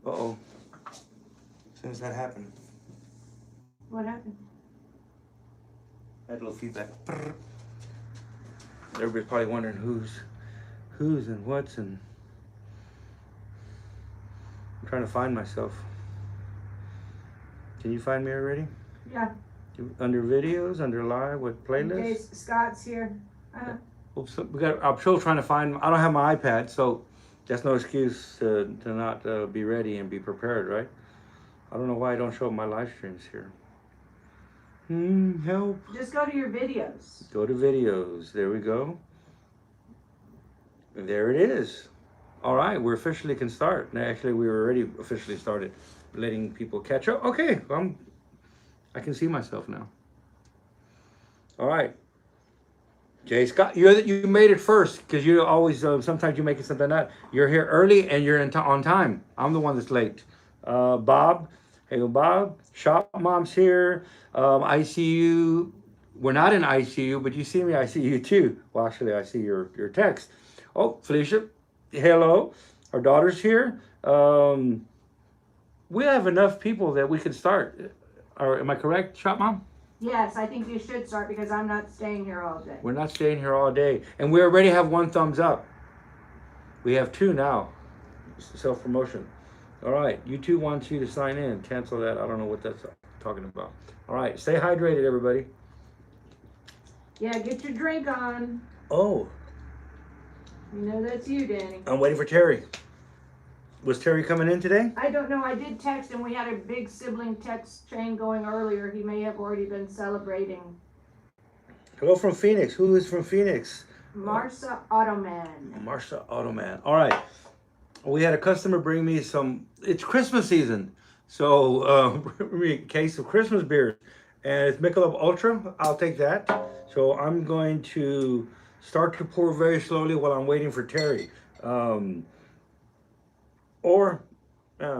Uh-oh. As soon as that happened, What happened? I had a little feedback. Everybody's probably wondering who's and what's, and I'm trying to find myself. Can you find me already? Yeah. Under videos, under live, what playlist? Okay, Scott's here. Oops, I'm still trying to find. I don't have my iPad, so that's no excuse to not be ready and be prepared, right? I don't know why I don't show up my live streams here. Help. Just go to your videos. Go to videos. There we go. There it is. All right, we officially can start. Actually, we were already officially started, letting people catch up. Okay, I can see myself now. All right. Jay Scott, you made it first because you always sometimes you make it something that you're here early and you're on time. I'm the one that's late. Bob, hey Bob, Shop Mom's here. ICU, we're not in ICU, but you see me, I see you too. Well, actually, I see your text. Oh, Felicia, hello. Our daughter's here. We have enough people that we can start. Am I correct, Shop Mom? Yes, I think you should start because I'm not staying here all day. We're not staying here all day. And we already have 1 thumbs up. We have 2 now. Self-promotion. All right. YouTube wants you to sign in. Cancel that. I don't know what that's talking about. All right. Stay hydrated, everybody. Yeah, get your drink on. Oh. You know that's you, Danny. I'm waiting for Terry. Was Terry coming in today? I don't know. I did text him. We had a big sibling text chain going earlier. He may have already been celebrating. Hello from Phoenix. Who is from Phoenix? Marsha Automan. Marsha Automan. All right. We had a customer bring me some. It's Christmas season, so bring me a case of Christmas beers, and it's Michelob Ultra. I'll take that. So I'm going to start to pour very slowly while I'm waiting for Terry. I'm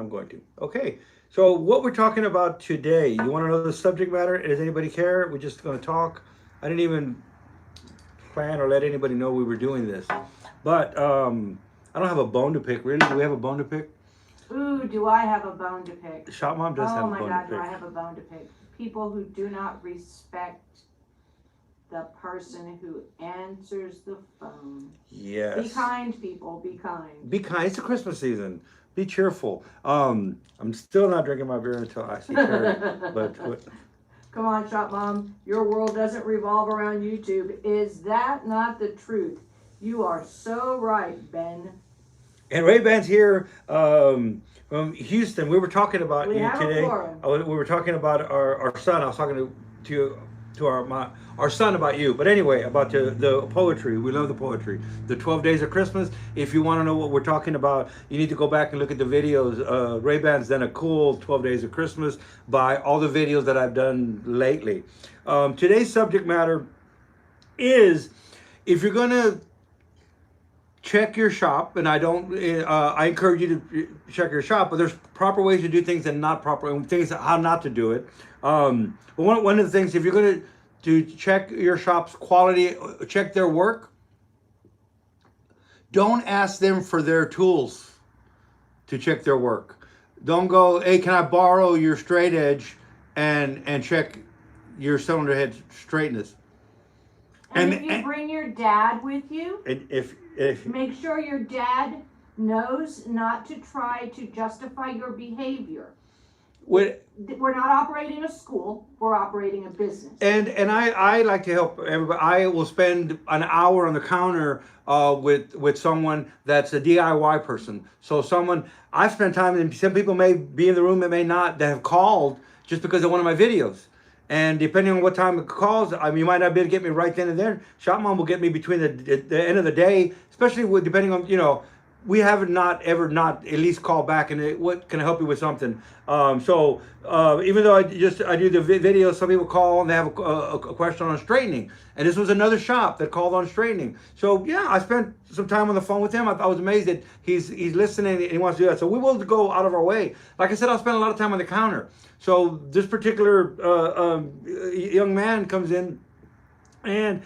going to. Okay. So what we're talking about today, you want to know the subject matter? Does anybody care? We're just going to talk. I didn't even plan or let anybody know we were doing this. But I don't have a bone to pick. Really? Do we have a bone to pick? Ooh, do I have a bone to pick? Shop Mom does have a bone to pick. Oh my God, do I have a bone to pick. People who do not respect the person who answers the phone. Yes. Be kind, people. Be kind. Be kind. It's the Christmas season. Be cheerful. I'm still not drinking my beer until I see Terry. But come on, Shop Mom. Your world doesn't revolve around YouTube. Is that not the truth? You are so right, Ben. And Ray-Ban's here from Houston. We were talking about you today. We were talking about our son. I was talking to our son about you. But anyway, about the poetry. We love the poetry. The 12 Days of Christmas. If you want to know what we're talking about, you need to go back and look at the videos. Ray-Ban's done a cool 12 Days of Christmas by all the videos that I've done lately. Today's subject matter is, if you're going to check your shop, and I encourage you to check your shop, but there's proper ways to do things and not proper things, how not to do it. But one of the things, if you're going to check your shop's quality, check their work, don't ask them for their tools to check their work. Don't go, hey, can I borrow your straight edge and check your cylinder head straightness. And if you bring your dad with you, if make sure your dad knows not to try to justify your behavior. We're not operating a school, we're operating a business. And I like to help everybody. I will spend an hour on the counter with someone that's a DIY person. So I've spent time, and some people may be in the room that may not, that have called just because of one of my videos. And depending on what time it calls, you might not be able to get me right then and there. Shop Mom will get me between the end of the day, especially depending on, we have not at least call back and what can I help you with something. So even though I do the video, some people call and they have a question on straightening. And this was another shop that called on straightening. So yeah, I spent some time on the phone with him. I was amazed that he's listening and he wants to do that. So we will go out of our way. Like I said, I'll spend a lot of time on the counter. So this particular young man comes in, and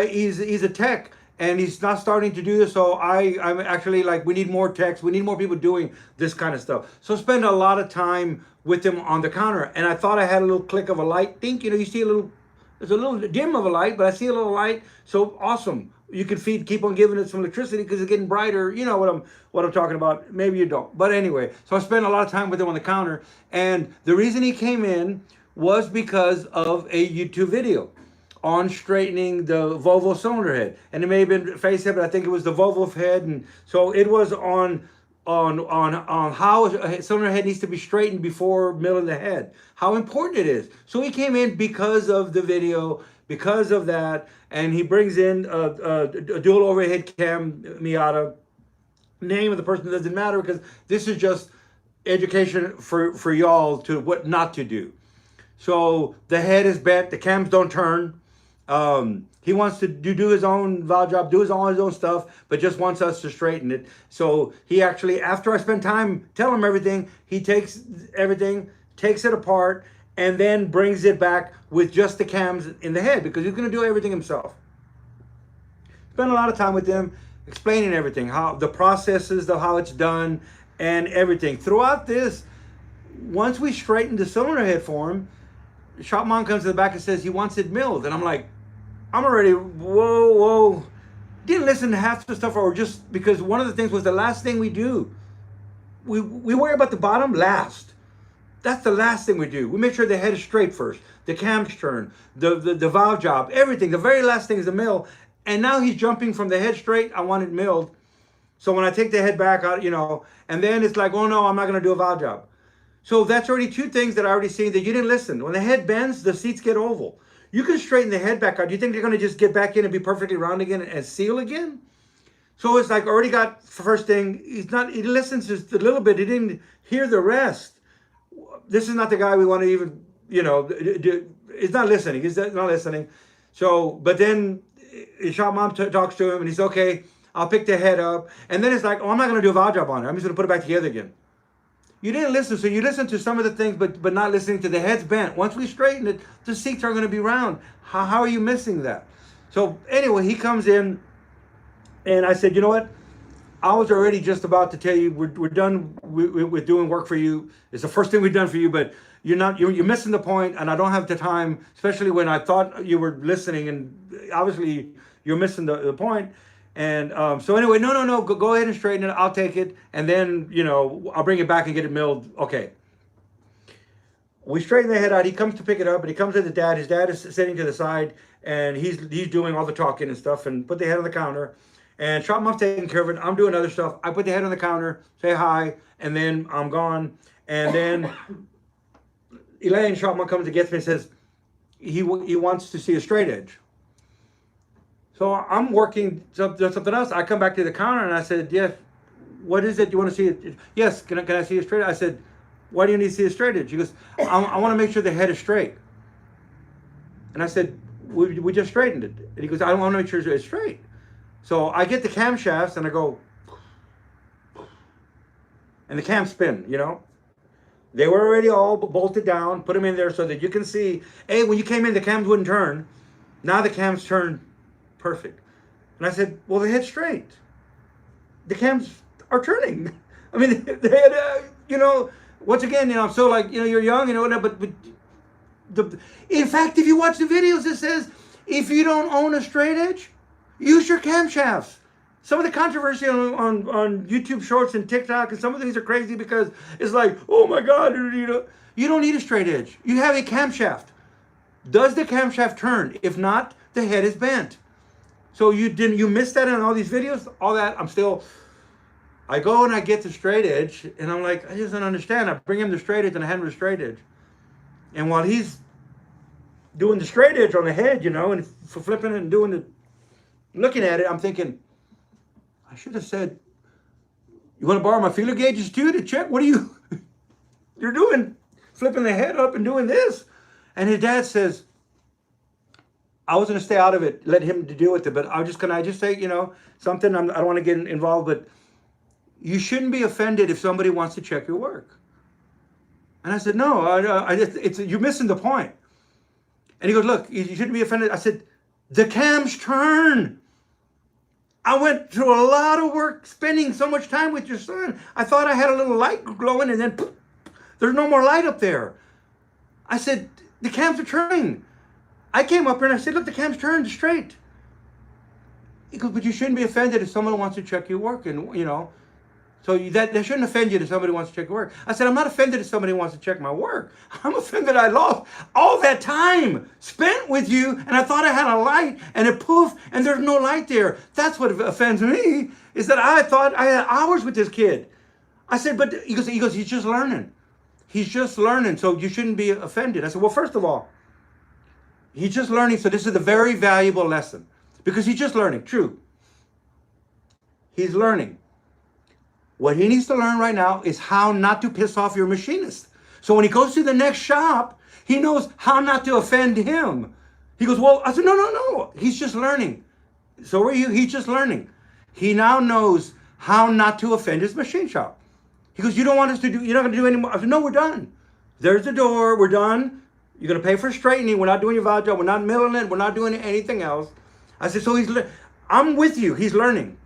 he's a tech. and he's not starting to do this. So I'm actually like, we need more techs. We need more people doing this kind of stuff. So spend a lot of time with him on the counter. And I thought I had a little click of a light. Think, you see a little, there's a little dim of a light, but I see a little light. So awesome. You can keep on giving it some electricity because it's getting brighter. You know what I'm talking about. Maybe you don't. But anyway, so I spent a lot of time with him on the counter. And the reason he came in was because of a YouTube video on straightening the Volvo cylinder head. And it may have been face head, but I think it was the Volvo head. And so it was on how a cylinder head needs to be straightened before milling the head, how important it is. So he came in because of the video, because of that, and he brings in a dual overhead cam Miata. Name of the person doesn't matter, because this is just education for y'all to what not to do. So the head is bent, the cams don't turn. He wants to do his own valve job, do his own stuff, but just wants us to straighten it. So he actually, after I spend time telling him everything, he takes everything, takes it apart, and then brings it back with just the cams in the head, because he's going to do everything himself. Spend a lot of time with him, explaining everything, how the processes of how it's done and everything. Throughout this, once we straighten the cylinder head for him, the shop mom comes to the back and says he wants it milled. And I'm like, I'm already, whoa. Didn't listen to half the stuff, or just because one of the things was the last thing we do. We worry about the bottom last. That's the last thing we do. We make sure the head is straight first, the cams turn, the valve job, everything. The very last thing is the mill. And now he's jumping from the head straight, I want it milled. So when I take the head back out, and then it's like, oh no, I'm not gonna do a valve job. So that's already two things that I already seen that you didn't listen. When the head bends, the seats get oval. You can straighten the head back out. Do you think they're going to just get back in and be perfectly round again and seal again? So it's like already got first thing. He listens just a little bit. He didn't hear the rest. This is not the guy we want to even, he's not listening. He's not listening. So, but then his shop mom talks to him and he's okay, I'll pick the head up. And then it's like, oh, I'm not going to do a valve job on it. I'm just going to put it back together again. You didn't listen, so you listened to some of the things, but not listening to the head's bent. Once we straighten it, the seats are going to be round. How are you missing that? So anyway, he comes in, and I said, you know what? I was already just about to tell you we're done with doing work for you. It's the first thing we've done for you, but you're missing the point, and I don't have the time, especially when I thought you were listening, and obviously you're missing the point. And so anyway, no, go ahead and straighten it. I'll take it, and then I'll bring it back and get it milled. Okay. We straighten the head out. He comes to pick it up, and he comes to the dad. His dad is sitting to the side, and he's doing all the talking and stuff, and put the head on the counter. And shop mom's taking care of it. I'm doing other stuff. I put the head on the counter, say hi, and then I'm gone. And then Elaine, shop mom, comes and gets me and says he wants to see a straight edge. So I'm working something else. I come back to the counter and I said, yes, what is it? You want to see it? Yes, can I see a straight edge? I said, why do you need to see a straight edge? She goes, I want to make sure the head is straight. And I said, we just straightened it. And he goes, I want to make sure it's straight. So I get the camshafts and I go, and the cams spin, They were already all bolted down, put them in there so that you can see, hey, when you came in, the cams wouldn't turn. Now the cams turn perfect. And I said, well, the head's straight. The cams are turning. I mean, the head, once again, I'm so like, you're young, but in fact, if you watch the videos, it says, if you don't own a straight edge, use your camshafts. Some of the controversy on YouTube Shorts and TikTok, and some of these are crazy because it's like, oh my God, you don't need a straight edge. You have a camshaft. Does the camshaft turn? If not, the head is bent. So you missed that in all these videos, all that. I go and I get the straight edge, and I'm like, I just don't understand. I bring him the straight edge and I hand him the straight edge. And while he's doing the straight edge on the head, and flipping it and looking at it, I'm thinking, I should have said, you want to borrow my feeler gauges too to check? What are you're doing? Flipping the head up and doing this. And his dad says, I was going to stay out of it, let him to deal with it, but can I just say, something, I don't want to get involved, but you shouldn't be offended if somebody wants to check your work. And I said, no, you're missing the point. And he goes, look, you shouldn't be offended. I said, the cams turn. I went through a lot of work spending so much time with your son. I thought I had a little light glowing, and then poof, there's no more light up there. I said, the cams are turning. I came up here and I said, look, the cam's turned straight. He goes, but you shouldn't be offended if someone wants to check your work, and so that shouldn't offend you if somebody wants to check your work. I said, I'm not offended if somebody wants to check my work. I'm offended I lost all that time spent with you, and I thought I had a light, and it poof, and there's no light there. That's what offends me, is that I thought I had hours with this kid. I said, but he goes, he's just learning. He's just learning, so you shouldn't be offended. I said, well, first of all, he's just learning, so this is a very valuable lesson. Because he's just learning, true. He's learning. What he needs to learn right now is how not to piss off your machinist. So when he goes to the next shop, he knows how not to offend him. He goes, well, I said, no. He's just learning. So are you. He's just learning. He now knows how not to offend his machine shop. He goes, you don't want us to do, you're not going to do any more. I said, no, we're done. There's the door. We're done. You're going to pay for straightening. We're not doing your valve job. We're not milling it. We're not doing anything else. I said, so I'm with you. He's learning.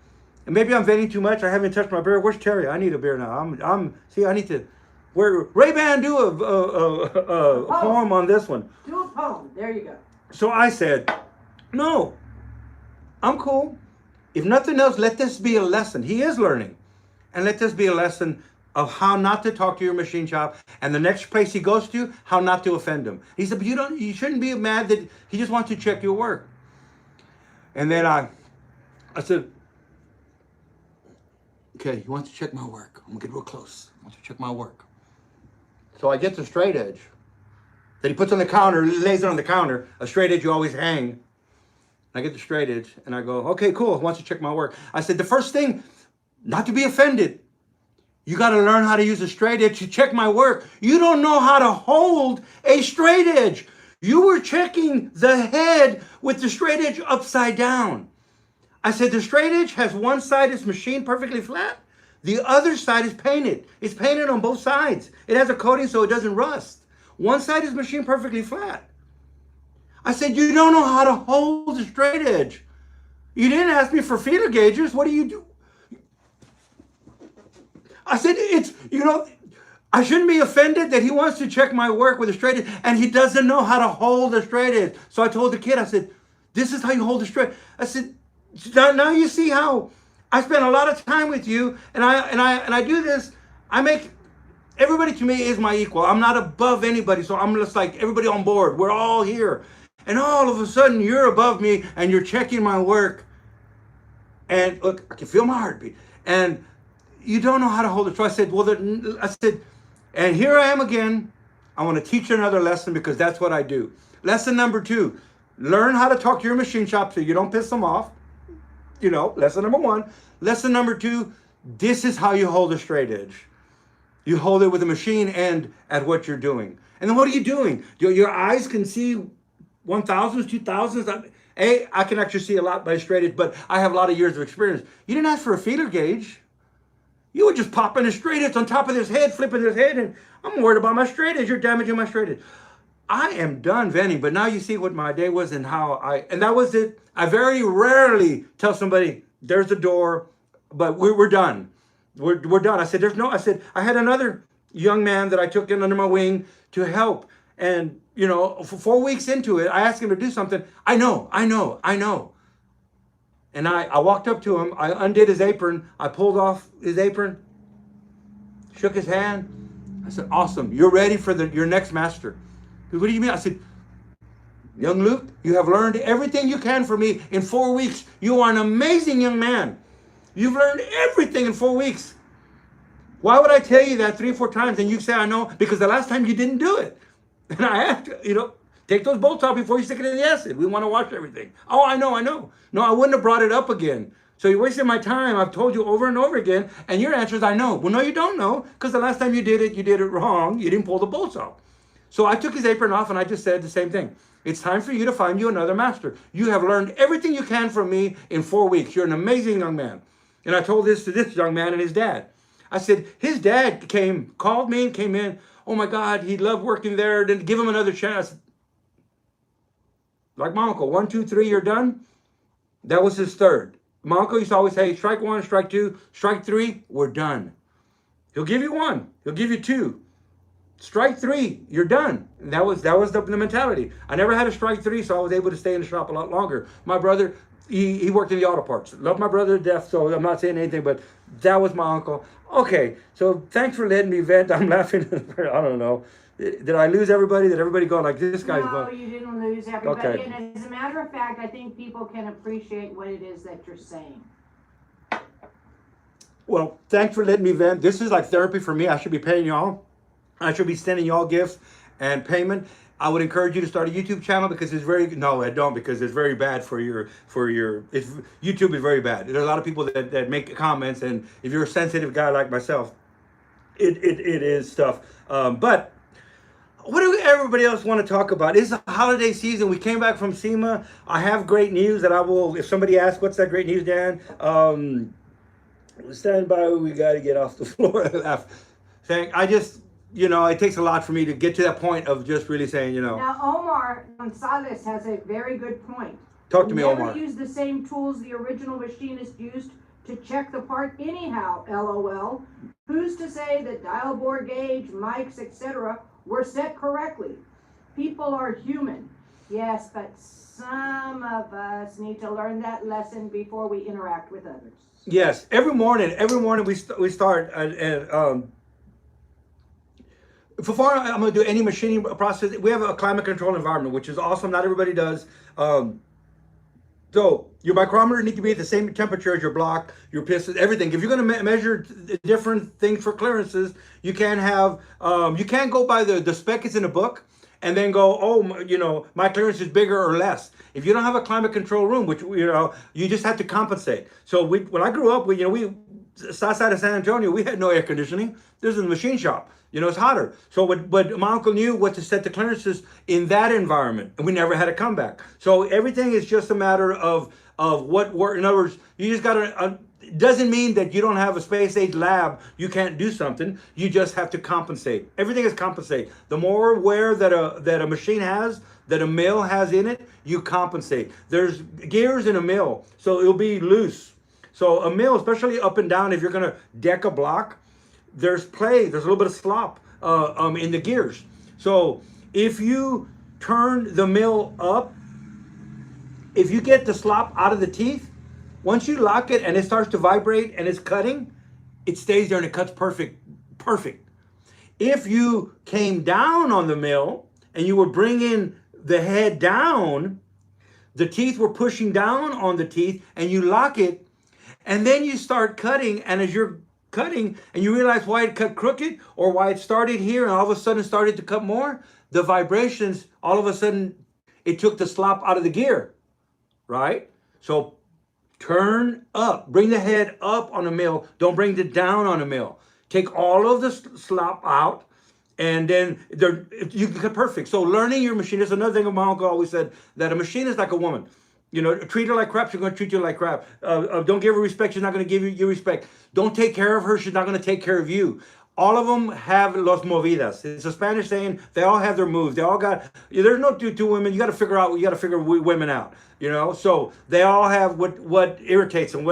And maybe I'm venting too much. I haven't touched my beer. Where's Terry? I need a beer now. I need to, Ray-Ban, do a poem on this one. Do a poem. There you go. So I said, no, I'm cool. If nothing else, let this be a lesson. He is learning. And let this be a lesson of how not to talk to your machine shop, and the next place he goes to, how not to offend him. He said, but you shouldn't be mad that he just wants to check your work. And then I said, okay, he wants to check my work. I'm gonna get real close. He wants to check my work. So I get the straight edge that he puts on the counter, lays it on the counter. A straight edge you always hang. And I get the straight edge and I go, okay, cool. He wants to check my work. I said, the first thing, not to be offended. You got to learn how to use a straight edge to check my work. You don't know how to hold a straight edge. You were checking the head with the straight edge upside down. I said, the straight edge has one side is machined perfectly flat. The other side is painted. It's painted on both sides. It has a coating so it doesn't rust. One side is machined perfectly flat. I said, you don't know how to hold the straight edge. You didn't ask me for feeler gauges. What do you do? I said, I shouldn't be offended that he wants to check my work with a straight edge and he doesn't know how to hold a straight edge. So I told the kid, I said, this is how you hold a straight. I said, now you see how I spend a lot of time with you and I do this. I make, everybody to me is my equal. I'm not above anybody. So I'm just like everybody on board. We're all here. And all of a sudden you're above me and you're checking my work. And look, I can feel my heartbeat. And you don't know how to hold it. So I said, and here I am again. I want to teach you another lesson because that's what I do. Lesson number 2, learn how to talk to your machine shop so you don't piss them off. Lesson number 1. Lesson number 2, this is how you hold a straight edge. You hold it with a machine and at what you're doing. And then what are you doing? Your eyes can see 1,000s, 2,000s. I can actually see a lot by straight edge, but I have a lot of years of experience. You didn't ask for a feeler gauge. You were just popping a straight edge on top of this head, flipping this head, and I'm worried about my straight edge. You're damaging my straight edge. I am done venting, but now you see what my day was and and that was it. I very rarely tell somebody, there's a door, but we're done. We're done. I said, I had another young man that I took in under my wing to help. And, for 4 weeks into it, I asked him to do something. I know. And I walked up to him, I undid his apron, I pulled off his apron, shook his hand. I said, awesome, you're ready for your next master. He said, what do you mean? I said, young Luke, you have learned everything you can from me in 4 weeks. You are an amazing young man. You've learned everything in 4 weeks. Why would I tell you that 3 or 4 times and you say I know? Because the last time you didn't do it. And I asked, take those bolts out before you stick it in the acid. We want to wash everything. Oh, I know. No, I wouldn't have brought it up again. So you're wasting my time. I've told you over and over again. And your answer is, I know. Well, no, you don't know. Because the last time you did it wrong. You didn't pull the bolts out. So I took his apron off and I just said the same thing. It's time for you to find you another master. You have learned everything you can from me in 4 weeks. You're an amazing young man. And I told this to this young man and his dad. I said, his dad called me and came in. Oh my God, he loved working there. Then give him another chance. Like my uncle, 1, 2, 3, you're done. That was his third. My uncle used to always say, strike one, strike two, strike three, we're done. He'll give you one, he'll give you two. Strike three, you're done. And that was the mentality. I never had a strike three, so I was able to stay in the shop a lot longer. My brother, he worked in the auto parts. Loved my brother to death, so I'm not saying anything, but that was my uncle. Okay, so thanks for letting me vent. I'm laughing. I don't know. Did I lose everybody? Did everybody go like this guy's No, going? you didn't lose everybody. Okay. And as a matter of fact, I think people can appreciate what it is that you're saying. Well, thanks for letting me vent. This is like therapy for me. I should be paying y'all. I should be sending y'all gifts and payment. I would encourage you to start a YouTube channel because it's very, no, I don't, because it's very bad for your, YouTube is very bad. There's a lot of people that make comments, and if you're a sensitive guy like myself, it is tough. But what do everybody else want to talk about? It's a holiday season. We came back from SEMA. I have great news that I will, if somebody asks, what's that great news, Dan? Stand by, we got to get off the floor. Saying, it takes a lot for me to get to that point of just really saying, Now, Omar Gonzalez has a very good point. Talk to me, Never Omar. use the same tools the original machinist used to check the part anyhow, LOL. Who's to say that dial bore gauge, mics, etc. were set correctly? People are human. Yes, but some of us need to learn that lesson before we interact with others. Yes, every morning we start before I'm going to do any machining process. We have a climate control environment, which is awesome. Not everybody does. So your micrometer needs to be at the same temperature as your block, your piston, everything. If you're going to measure different things for clearances, you can't have you can't go by the spec is in a book and then go, oh, my clearance is bigger or less. If you don't have a climate control room, which you just have to compensate. So when I grew up, we south side of San Antonio, we had no air conditioning. This is a machine shop. It's hotter. So what my uncle knew what to set the clearances in that environment, and we never had a comeback. So everything is just a matter of what work. In other words, you just got to. Doesn't mean that you don't have a space age lab, you can't do something. You just have to compensate. Everything is compensate. The more wear that a machine has, that a mill has in it, you compensate. There's gears in a mill, so it'll be loose. So a mill, especially up and down, if you're gonna deck a block, there's play, there's a little bit of slop in the gears. So if you turn the mill up, if you get the slop out of the teeth, once you lock it and it starts to vibrate and it's cutting, it stays there and it cuts perfect. If you came down on the mill and you were bringing the head down, the teeth were pushing down on the teeth, and you lock it, and then you start cutting, and as you're cutting and you realize why it cut crooked or why it started here and all of a sudden started to cut more, the vibrations, all of a sudden it took the slop out of the gear, right? So turn up, bring the head up on a mill, don't bring it down on a mill. Take all of the slop out, and then you can cut perfect. So learning your machine is another thing my uncle always said, that a machine is like a woman. Treat her like crap, she's going to treat you like crap. Don't give her respect, she's not going to give you respect. Don't take care of her, she's not going to take care of you. All of them have los movidas. It's a Spanish saying. They all have their moves. They all got. There's no two women. You got to figure women out. So they all have what irritates them.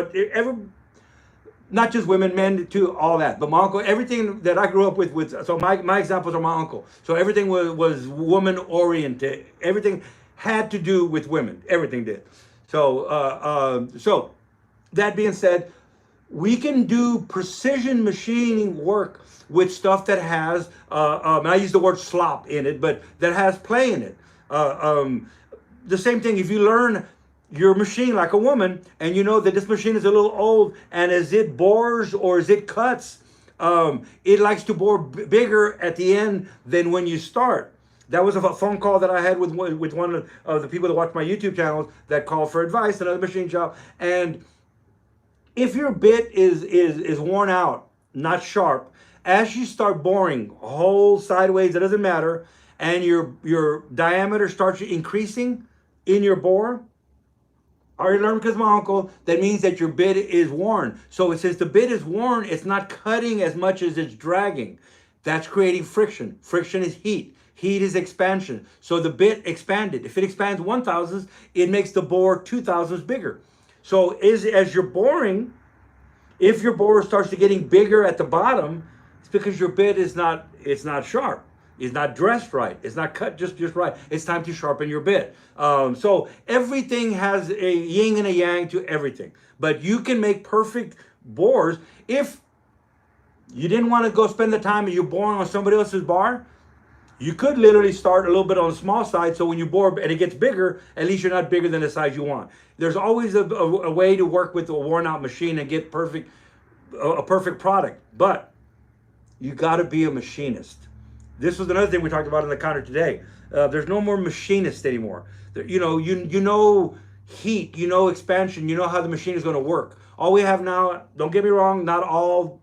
Not just women, men too. All that. But my uncle, everything that I grew up with. So my examples are my uncle. So everything was woman oriented. Everything had to do with women. Everything did. So that being said, we can do precision machining work with stuff that has, I use the word slop in it, but that has play in it. The same thing, if you learn your machine like a woman, and you know that this machine is a little old, and as it bores or as it cuts, it likes to bore bigger at the end than when you start. That was a phone call that I had with one of the people that watch my YouTube channels that called for advice, another machine shop, and if your bit is worn out, not sharp, as you start boring holes sideways, it doesn't matter, and your diameter starts increasing in your bore, I already learned because my uncle, that means that your bit is worn. So since the bit is worn, it's not cutting as much as it's dragging. That's creating friction. Friction is heat. Heat is expansion. So the bit expanded. If it expands 1/1000, it makes the bore 2/1000 bigger. So as you're boring, if your borer starts to getting bigger at the bottom, it's because your bit is not, it's not sharp. It's not dressed right. It's not cut just right. It's time to sharpen your bit. So everything has a yin and a yang to everything. But you can make perfect bores if you didn't want to go spend the time and you're boring on somebody else's bar. You could literally start a little bit on the small side, so when you bore and it gets bigger, at least you're not bigger than the size you want. There's always a way to work with a worn out machine and get a perfect product, but you got to be a machinist. This was another thing we talked about on the counter today. There's no more machinists anymore. You know heat, you know expansion, you know how the machine is going to work. All we have now, don't get me wrong, not all,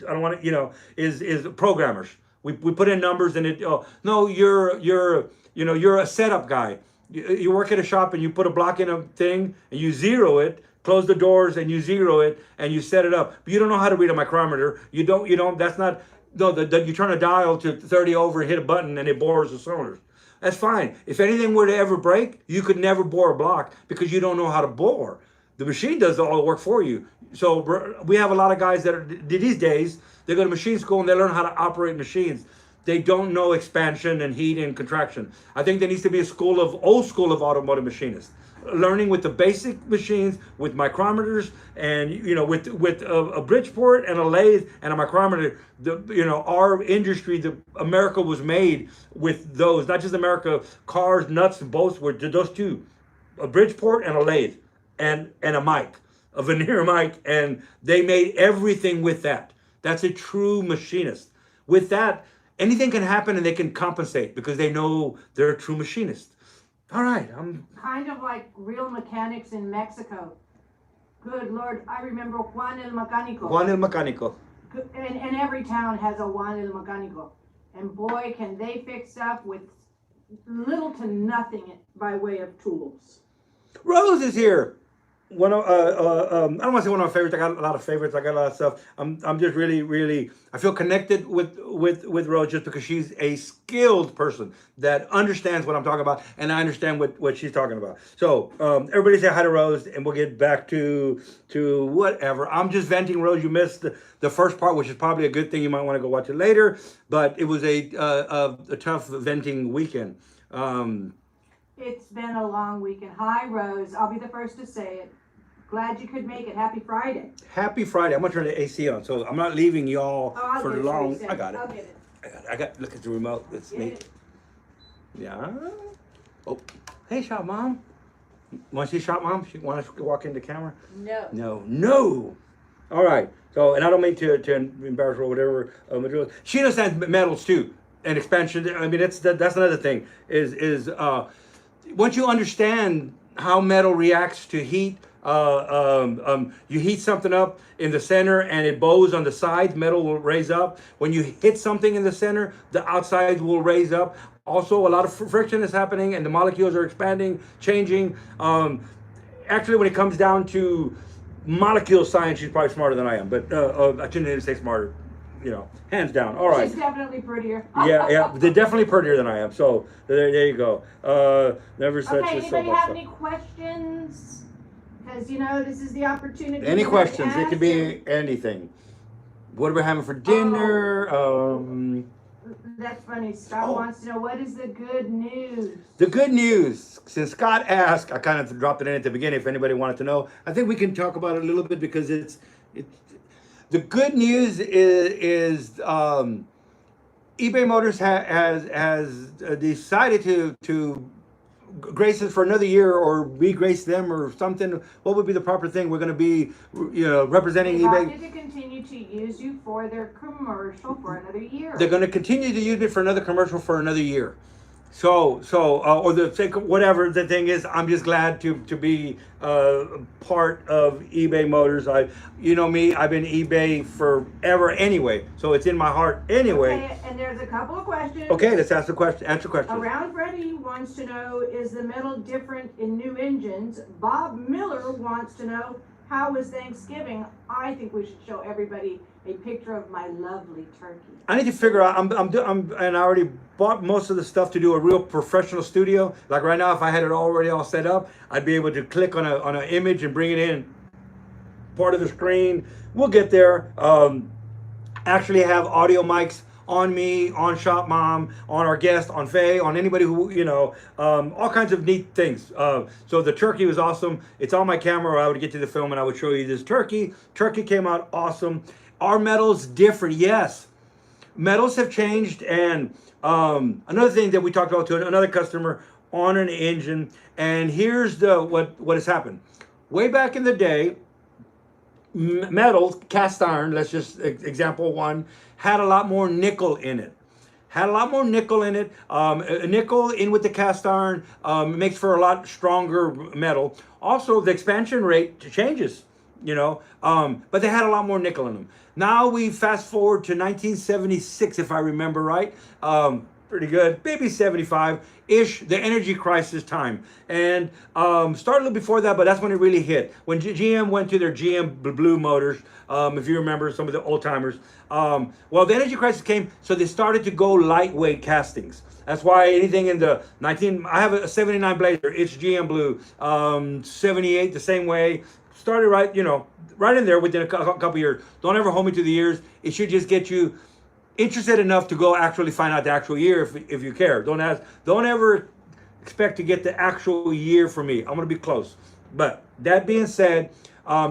I don't want to, is programmers. We put in numbers and it. Oh, no, you're a setup guy. You work at a shop and you put a block in a thing and you zero it, close the doors and you zero it and you set it up. But you don't know how to read a micrometer. You don't. That's not. No, you turn a dial to 30 over, hit a button, and it bores the cylinders. That's fine. If anything were to ever break, you could never bore a block because you don't know how to bore. The machine does all the work for you. So we have a lot of guys that are these days. They go to machine school and they learn how to operate machines. They don't know expansion and heat and contraction. I think there needs to be old school of automotive machinists, learning with the basic machines, with micrometers, and with a Bridgeport and a lathe and a micrometer. Our industry, America was made with those. Not just America, cars, nuts, and bolts were those two, a Bridgeport and a lathe, and a mic, a veneer mic, and they made everything with that. That's a true machinist. With that, anything can happen and they can compensate because they know they're a true machinist. All right, I'm kind of like real mechanics in Mexico. Good Lord, I remember Juan el Mecánico. Juan el Mecánico. And every town has a Juan el Mecánico. And boy, can they fix stuff with little to nothing by way of tools. Rose is here. I don't want to say one of my favorites. I got a lot of favorites. I got a lot of stuff. I'm just really, I feel connected with Rose just because she's a skilled person that understands what I'm talking about, and I understand what she's talking about. So everybody say hi to Rose, and we'll get back to whatever. I'm just venting, Rose. You missed the first part, which is probably a good thing. You might want to go watch it later, but it was a tough venting weekend. It's been a long weekend. Hi, Rose. I'll be the first to say it. Glad you could make it. Happy Friday. Happy Friday. I'm going to turn the AC on, so I'm not leaving y'all for get it, long. Tracy. I got it. I'll get it. I got look at the remote. That's Get me. it. Yeah. Oh, hey, Shop Mom. Want to see Shop Mom? She want to walk in the camera? No. No. All right. So, and I don't mean to embarrass her or whatever. Material. She understands metals too and expansion. I mean, that's another thing. Is once you understand how metal reacts to heat. You heat something up in the center and it bows on the sides, metal will raise up. When you hit something in the center, the outside will raise up. Also, a lot of friction is happening and the molecules are expanding, changing. Actually, when it comes down to molecule science, she's probably smarter than I am, but I shouldn't say smarter, hands down. All right. She's definitely prettier. Yeah, they're definitely prettier than I am. So there you go. Never such Okay, a anybody have any questions? Because, this is the opportunity. Any to questions? It ask could be anything. What are we having for dinner? That's funny. Scott wants to know, what is the good news? The good news, since Scott asked, I kind of dropped it in at the beginning if anybody wanted to know. I think we can talk about it a little bit because it's the good news is eBay Motors has decided to grace us for another year, or we grace them, or something. What would be the proper thing? We're going to be, representing They eBay. opted to continue to use you for their commercial for another year. They're going to continue to use me for another commercial for another year. So, or the whatever the thing is, I'm just glad to be part of eBay Motors. You know me, I've been eBay forever anyway, so it's in my heart anyway. Okay, and there's a couple of questions. Okay, let's answer questions. Around Freddie wants to know, is the metal different in new engines? Bob Miller wants to know, How was Thanksgiving? I think we should show everybody a picture of my lovely turkey. I need to figure out. And I already bought most of the stuff to do a real professional studio. Like right now, if I had it already all set up, I'd be able to click on an image and bring it in part of the screen. We'll get there. Actually have audio mics on me, on Shop Mom, on our guest, on Faye, on anybody who, all kinds of neat things. So the turkey was awesome. It's on my camera. I would get to the film and I would show you this turkey. Turkey came out awesome. Are metals different? Yes. Metals have changed. And another thing that we talked about to another customer on an engine. And here's what has happened. Way back in the day, metal, cast iron, let's just example one, had a lot more nickel in it. Nickel in with the cast iron makes for a lot stronger metal. Also, the expansion rate changes, but they had a lot more nickel in them. Now we fast forward to 1976, if I remember right. Pretty good, maybe 75-ish, the energy crisis time. And started a little before that, but that's when it really hit. When GM went to their GM Blue motors, if you remember some of the old timers. Well, the energy crisis came, so they started to go lightweight castings. That's why anything in the I have a 79 Blazer, it's GM Blue. 78, the same way. Started right in there within a couple years. Don't ever hold me to the years. It should just get you interested enough to go actually find out the actual year if you care. Don't ever expect to get the actual year from me. I'm gonna be close. But that being said,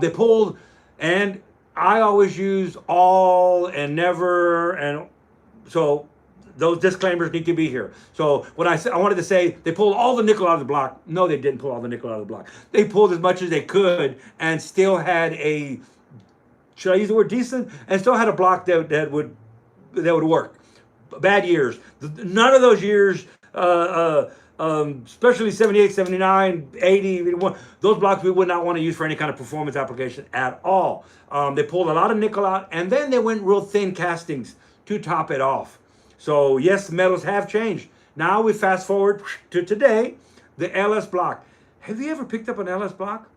they pulled, and I always use all and never, and so those disclaimers need to be here. So when I wanted to say they pulled all the nickel out of the block. No, they didn't pull all the nickel out of the block. They pulled as much as they could and still had should I use the word decent? And still had a block that would work. Bad years. None of those years, especially 78, 79, 80, 81, those blocks we would not want to use for any kind of performance application at all. They pulled a lot of nickel out, and then they went real thin castings to top it off. So yes, metals have changed. Now we fast forward to today, the LS block. Have you ever picked up an LS block?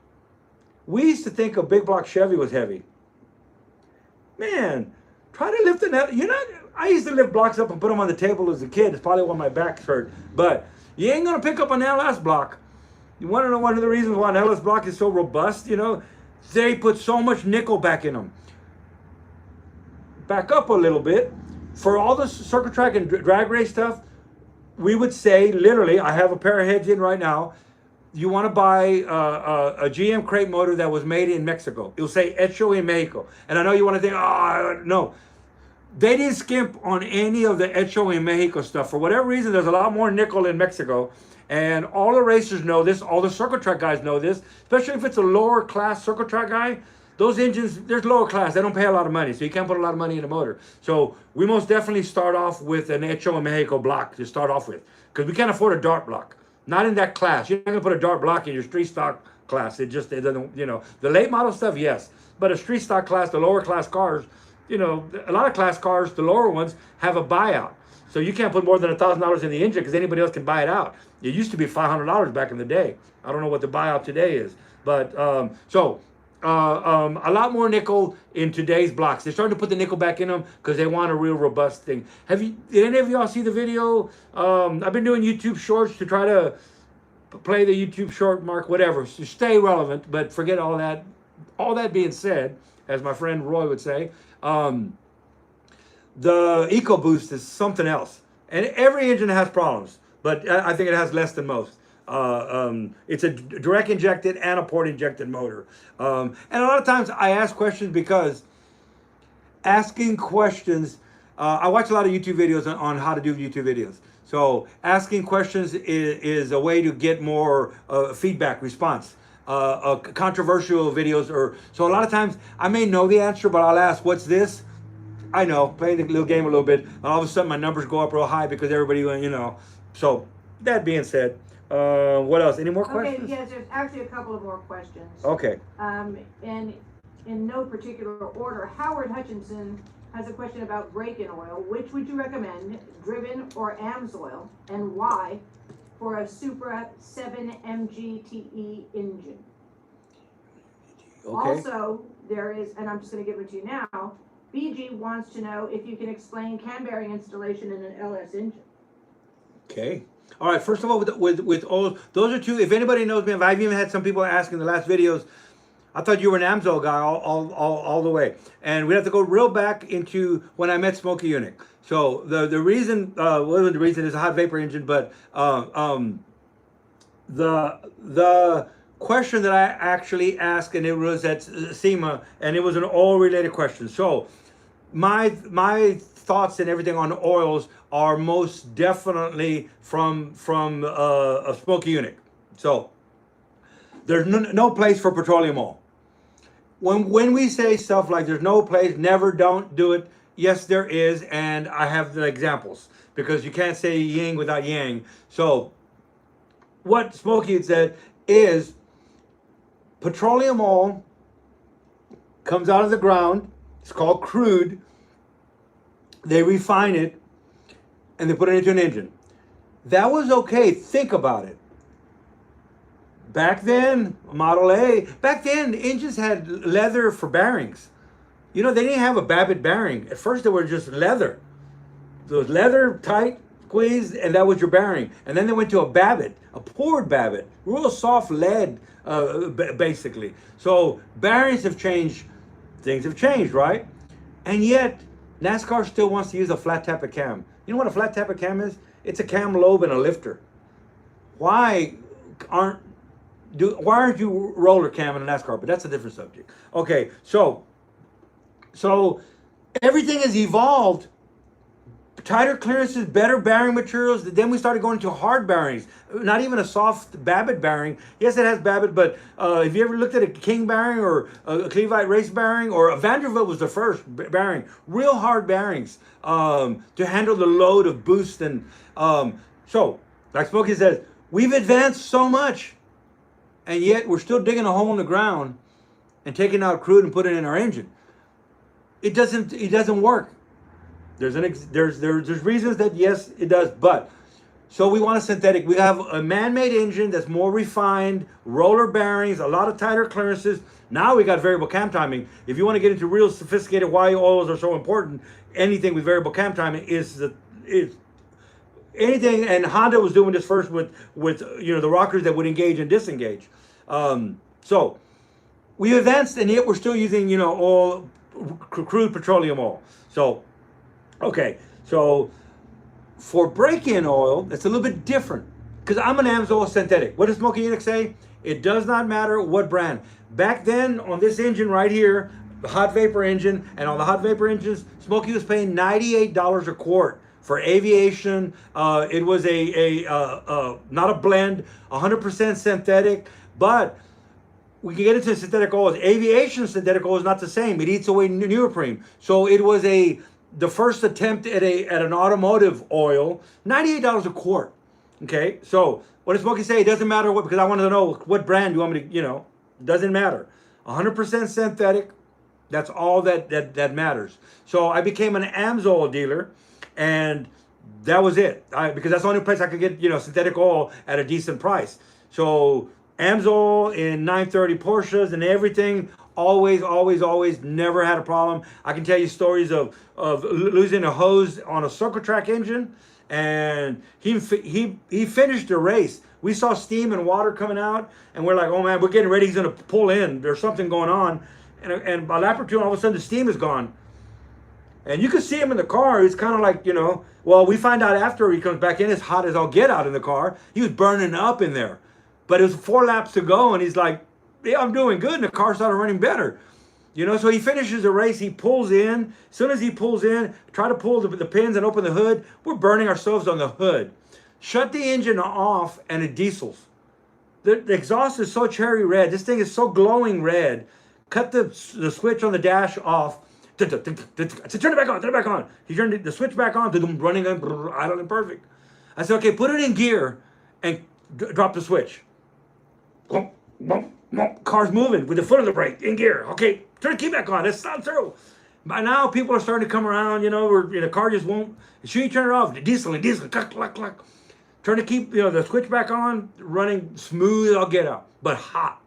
We used to think a big block Chevy was heavy. Man, try to lift an L. I used to lift blocks up and put them on the table as a kid. It's probably why my back hurt. But you ain't gonna pick up an LS block. You want to know one of the reasons why an LS block is so robust? They put so much nickel back in them. Back up a little bit. For all the circuit track and drag race stuff, we would say literally, I have a pair of heads in right now. You want to buy a GM crate motor that was made in Mexico. It'll say Hecho en Mexico. And I know you want to think, no. They didn't skimp on any of the Hecho en Mexico stuff. For whatever reason, there's a lot more nickel in Mexico. And all the racers know this. All the circuit track guys know this. Especially if it's a lower class circuit track guy. Those engines, there's lower class. They don't pay a lot of money. So you can't put a lot of money in a motor. So we most definitely start off with an Hecho en Mexico block to start off with. Because we can't afford a dart block. Not in that class. You're not going to put a dart block in your street stock class. It doesn't, the late model stuff, yes. But a street stock class, the lower class cars, a lot of class cars, the lower ones, have a buyout. So you can't put more than $1,000 in the engine because anybody else can buy it out. It used to be $500 back in the day. I don't know what the buyout today is. But a lot more nickel in today's blocks. They're starting to put the nickel back in them because they want a real robust thing. Did any of y'all see the video? I've been doing YouTube shorts to try to play the YouTube short mark, whatever, to stay relevant, but forget all that. All that being said, as my friend Roy would say, the EcoBoost is something else. And every engine has problems, but I think it has less than most. It's a direct injected and a port injected motor. And a lot of times I ask questions because asking questions, I watch a lot of YouTube videos on how to do YouTube videos. So asking questions is a way to get more feedback, response. Controversial videos, so a lot of times I may know the answer, but I'll ask, what's this? I know, playing the little game a little bit, and all of a sudden my numbers go up real high because everybody, So that being said, what else? Any more questions? Okay, yes, there's actually a couple of more questions. Okay. And in no particular order, Howard Hutchinson has a question about break-in oil. Which would you recommend, driven or AMSOIL, and why, for a Supra 7 MGTE engine? Okay. Also, there is, and I'm just gonna give it to you now, BG wants to know if you can explain cam bearing installation in an LS engine. Okay. All right. First of all, with all those are two. If anybody knows me, if I've even had some people ask in the last videos, I thought you were an AMSOIL guy all the way. And we have to go real back into when I met Smokey Unick. So the reason, well, the reason is a hot vapor engine, but the question that I actually asked, and it was at SEMA, and it was an oil related question. So my thoughts and everything on oils are most definitely from a Smokey Unick. So there's no place for petroleum oil. When we say stuff like there's no place, never, don't do it, yes there is, and I have the examples because you can't say yin without yang. So what Smokey had said is petroleum oil comes out of the ground, it's called crude, they refine it, and they put it into an engine. That was okay, think about it. Back then, Model A, back then engines had leather for bearings. You know, they didn't have a Babbitt bearing. At first they were just leather. So it was leather, tight, squeezed, and that was your bearing. And then they went to a Babbitt, a poured Babbitt, real soft lead, basically. So bearings have changed, things have changed, right? And yet, NASCAR still wants to use a flat tappet cam. You know what a flat tappet cam is? It's a cam lobe and a lifter. Why aren't you roller cam in a NASCAR? But that's a different subject. Okay, so everything has evolved. Tighter clearances, better bearing materials. Then we started going to hard bearings. Not even a soft Babbitt bearing. Yes, it has Babbitt, but if you ever looked at a King bearing or a Clevite race bearing, or a Vanderbilt was the first bearing, real hard bearings to handle the load of boost. And so, like Smokey says, we've advanced so much, and yet we're still digging a hole in the ground and taking out crude and putting it in our engine. It doesn't work. There's reasons that yes, it does, but so we want a synthetic. We have a man-made engine that's more refined, roller bearings, a lot of tighter clearances. Now we got variable cam timing. If you want to get into real sophisticated why oils are so important, anything with variable cam timing is anything. And Honda was doing this first with the rockers that would engage and disengage. So we advanced, and yet we're still using oil, crude petroleum oil. So okay, so for break-in oil, it's a little bit different because I'm an AMSOIL synthetic. What does Smokey Unick say? It does not matter what brand. Back then, on this engine right here, the hot vapor engine, and on the hot vapor engines, Smokey was paying $98 a quart for aviation. It was not a blend, 100% synthetic, but we can get into synthetic oils. Aviation synthetic oil is not the same. It eats away neoprene. So it was the first attempt at an automotive oil, $98 a quart. Okay, so what does Smokey say? It doesn't matter what, because I wanted to know what brand you want me to, it doesn't matter. 100% synthetic, that's all that matters. So I became an AMSOIL dealer, and that was it. Because that's the only place I could get, synthetic oil at a decent price. So AMSOIL in 930 Porsches and everything, always, never had a problem. I can tell you stories of losing a hose on a circle track engine, and he finished the race. We saw steam and water coming out, and we're like, oh man, we're getting ready. He's gonna pull in. There's something going on, and a lap or two, all of a sudden the steam is gone, and you can see him in the car. He's kind of like, well, we find out after he comes back in, as hot as all get out in the car. He was burning up in there, but it was 4 laps to go, and he's like, yeah, I'm doing good, and the car started running better. So he finishes the race, he pulls in. As soon as he pulls in, try to pull the pins and open the hood, we're burning ourselves on the hood. Shut the engine off, and it diesels. The exhaust is so cherry red. This thing is so glowing red. Cut the switch on the dash off. I said, turn it back on. He turned the switch back on, running, idling perfect. I said, okay, put it in gear and drop the switch. Car's moving with the foot on the brake, in gear. Okay, turn the key back on. Let's stop through. By now, people are starting to come around, where the car just won't. As soon as you turn it off, diesel, cluck. Turn the key, the switch back on, running smooth, I'll get out, but hot.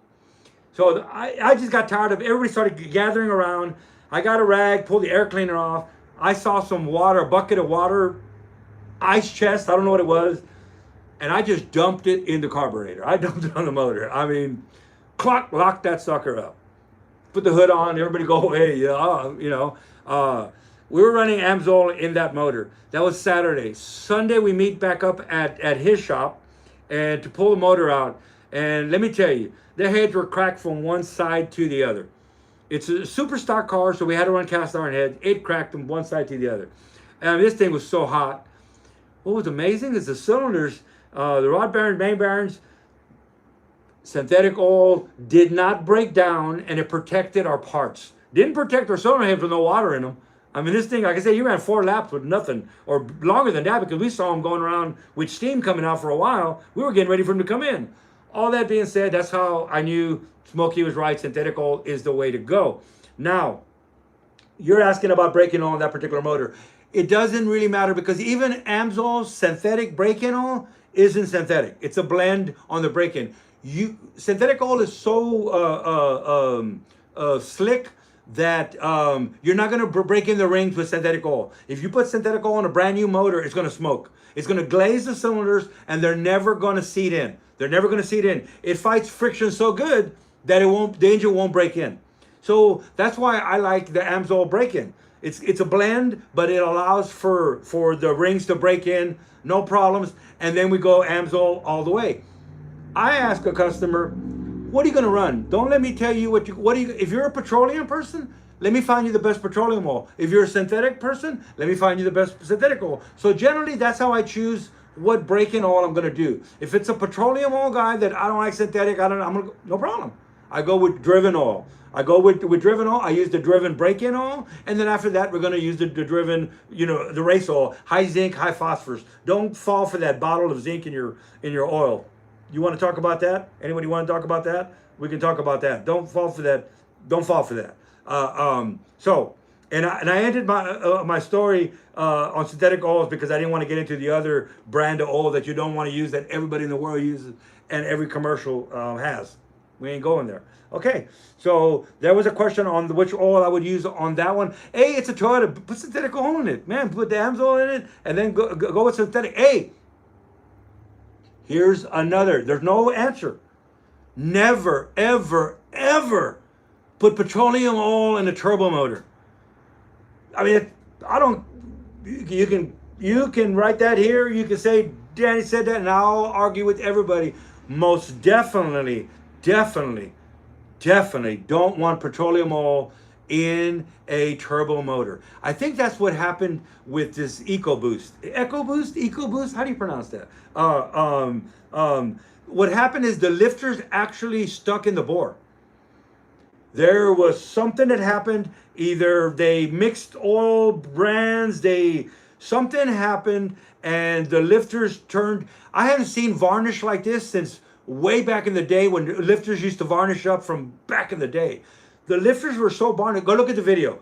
So I just got tired of everybody started gathering around. I got a rag, pulled the air cleaner off. I saw some water, a bucket of water, ice chest, I don't know what it was, and I just dumped it in the carburetor. I dumped it on the motor. I mean, clock, locked that sucker up. Put the hood on, everybody go away, we were running Amsoil in that motor. That was Saturday. Sunday, we meet back up at his shop and to pull the motor out. And let me tell you, the heads were cracked from one side to the other. It's a super stock car, so we had to run cast iron heads. It cracked from one side to the other. And this thing was so hot. What was amazing is the cylinders, the rod bearings, main bearings, synthetic oil did not break down, and it protected our parts. Didn't protect our cylinder heads with no water in them. I mean, this thing, like I said, you ran 4 laps with nothing, or longer than that, because we saw him going around with steam coming out for a while. We were getting ready for him to come in. All that being said, that's how I knew Smokey was right. Synthetic oil is the way to go. Now, you're asking about braking oil on that particular motor. It doesn't really matter, because even Amsoil's synthetic braking oil isn't synthetic. It's a blend on the braking. Synthetic oil is so slick that you're not going to break in the rings with synthetic oil. If you put synthetic oil on a brand new motor, it's going to smoke. It's going to glaze the cylinders, and they're never going to seat in. They're never going to seat in. It fights friction so good that the engine won't break in. So that's why I like the Amsoil break-in. It's a blend, but it allows for the rings to break in, no problems, and then we go Amsoil all the way. I ask a customer, what are you going to run? Don't let me tell you if you're a petroleum person, let me find you the best petroleum oil. If you're a synthetic person, let me find you the best synthetic oil. So generally, that's how I choose what break-in oil I'm going to do. If it's a petroleum oil guy that I don't like synthetic, no problem. I go with driven oil. I go with driven oil. I use the driven break-in oil, and then after that, we're going to use the driven, the race oil, high zinc, high phosphorus. Don't fall for that bottle of zinc in your oil. You want to talk about that? Anybody want to talk about that? We can talk about that. Don't fall for that. Don't fall for that. I ended my story on synthetic oils because I didn't want to get into the other brand of oil that you don't want to use, that everybody in the world uses and every commercial has. We ain't going there. Okay, so there was a question on which oil I would use on that one. Hey, it's a Toyota. Put synthetic oil in it, man. Put the Amsoil in it, and then go with synthetic. Hey, here's another. There's no answer. Never, ever, ever put petroleum oil in a turbo motor. I mean, you can write that here. You can say Danny said that, and I'll argue with everybody. Most definitely don't want petroleum oil in a turbo motor. I think that's what happened with this EcoBoost. How do you pronounce that? What happened is the lifters actually stuck in the bore. There was something that happened. Either they mixed oil brands, something happened, and the lifters turned. I haven't seen varnish like this since way back in the day when lifters used to varnish up from back in the day. The lifters were so varnished. Go look at the video.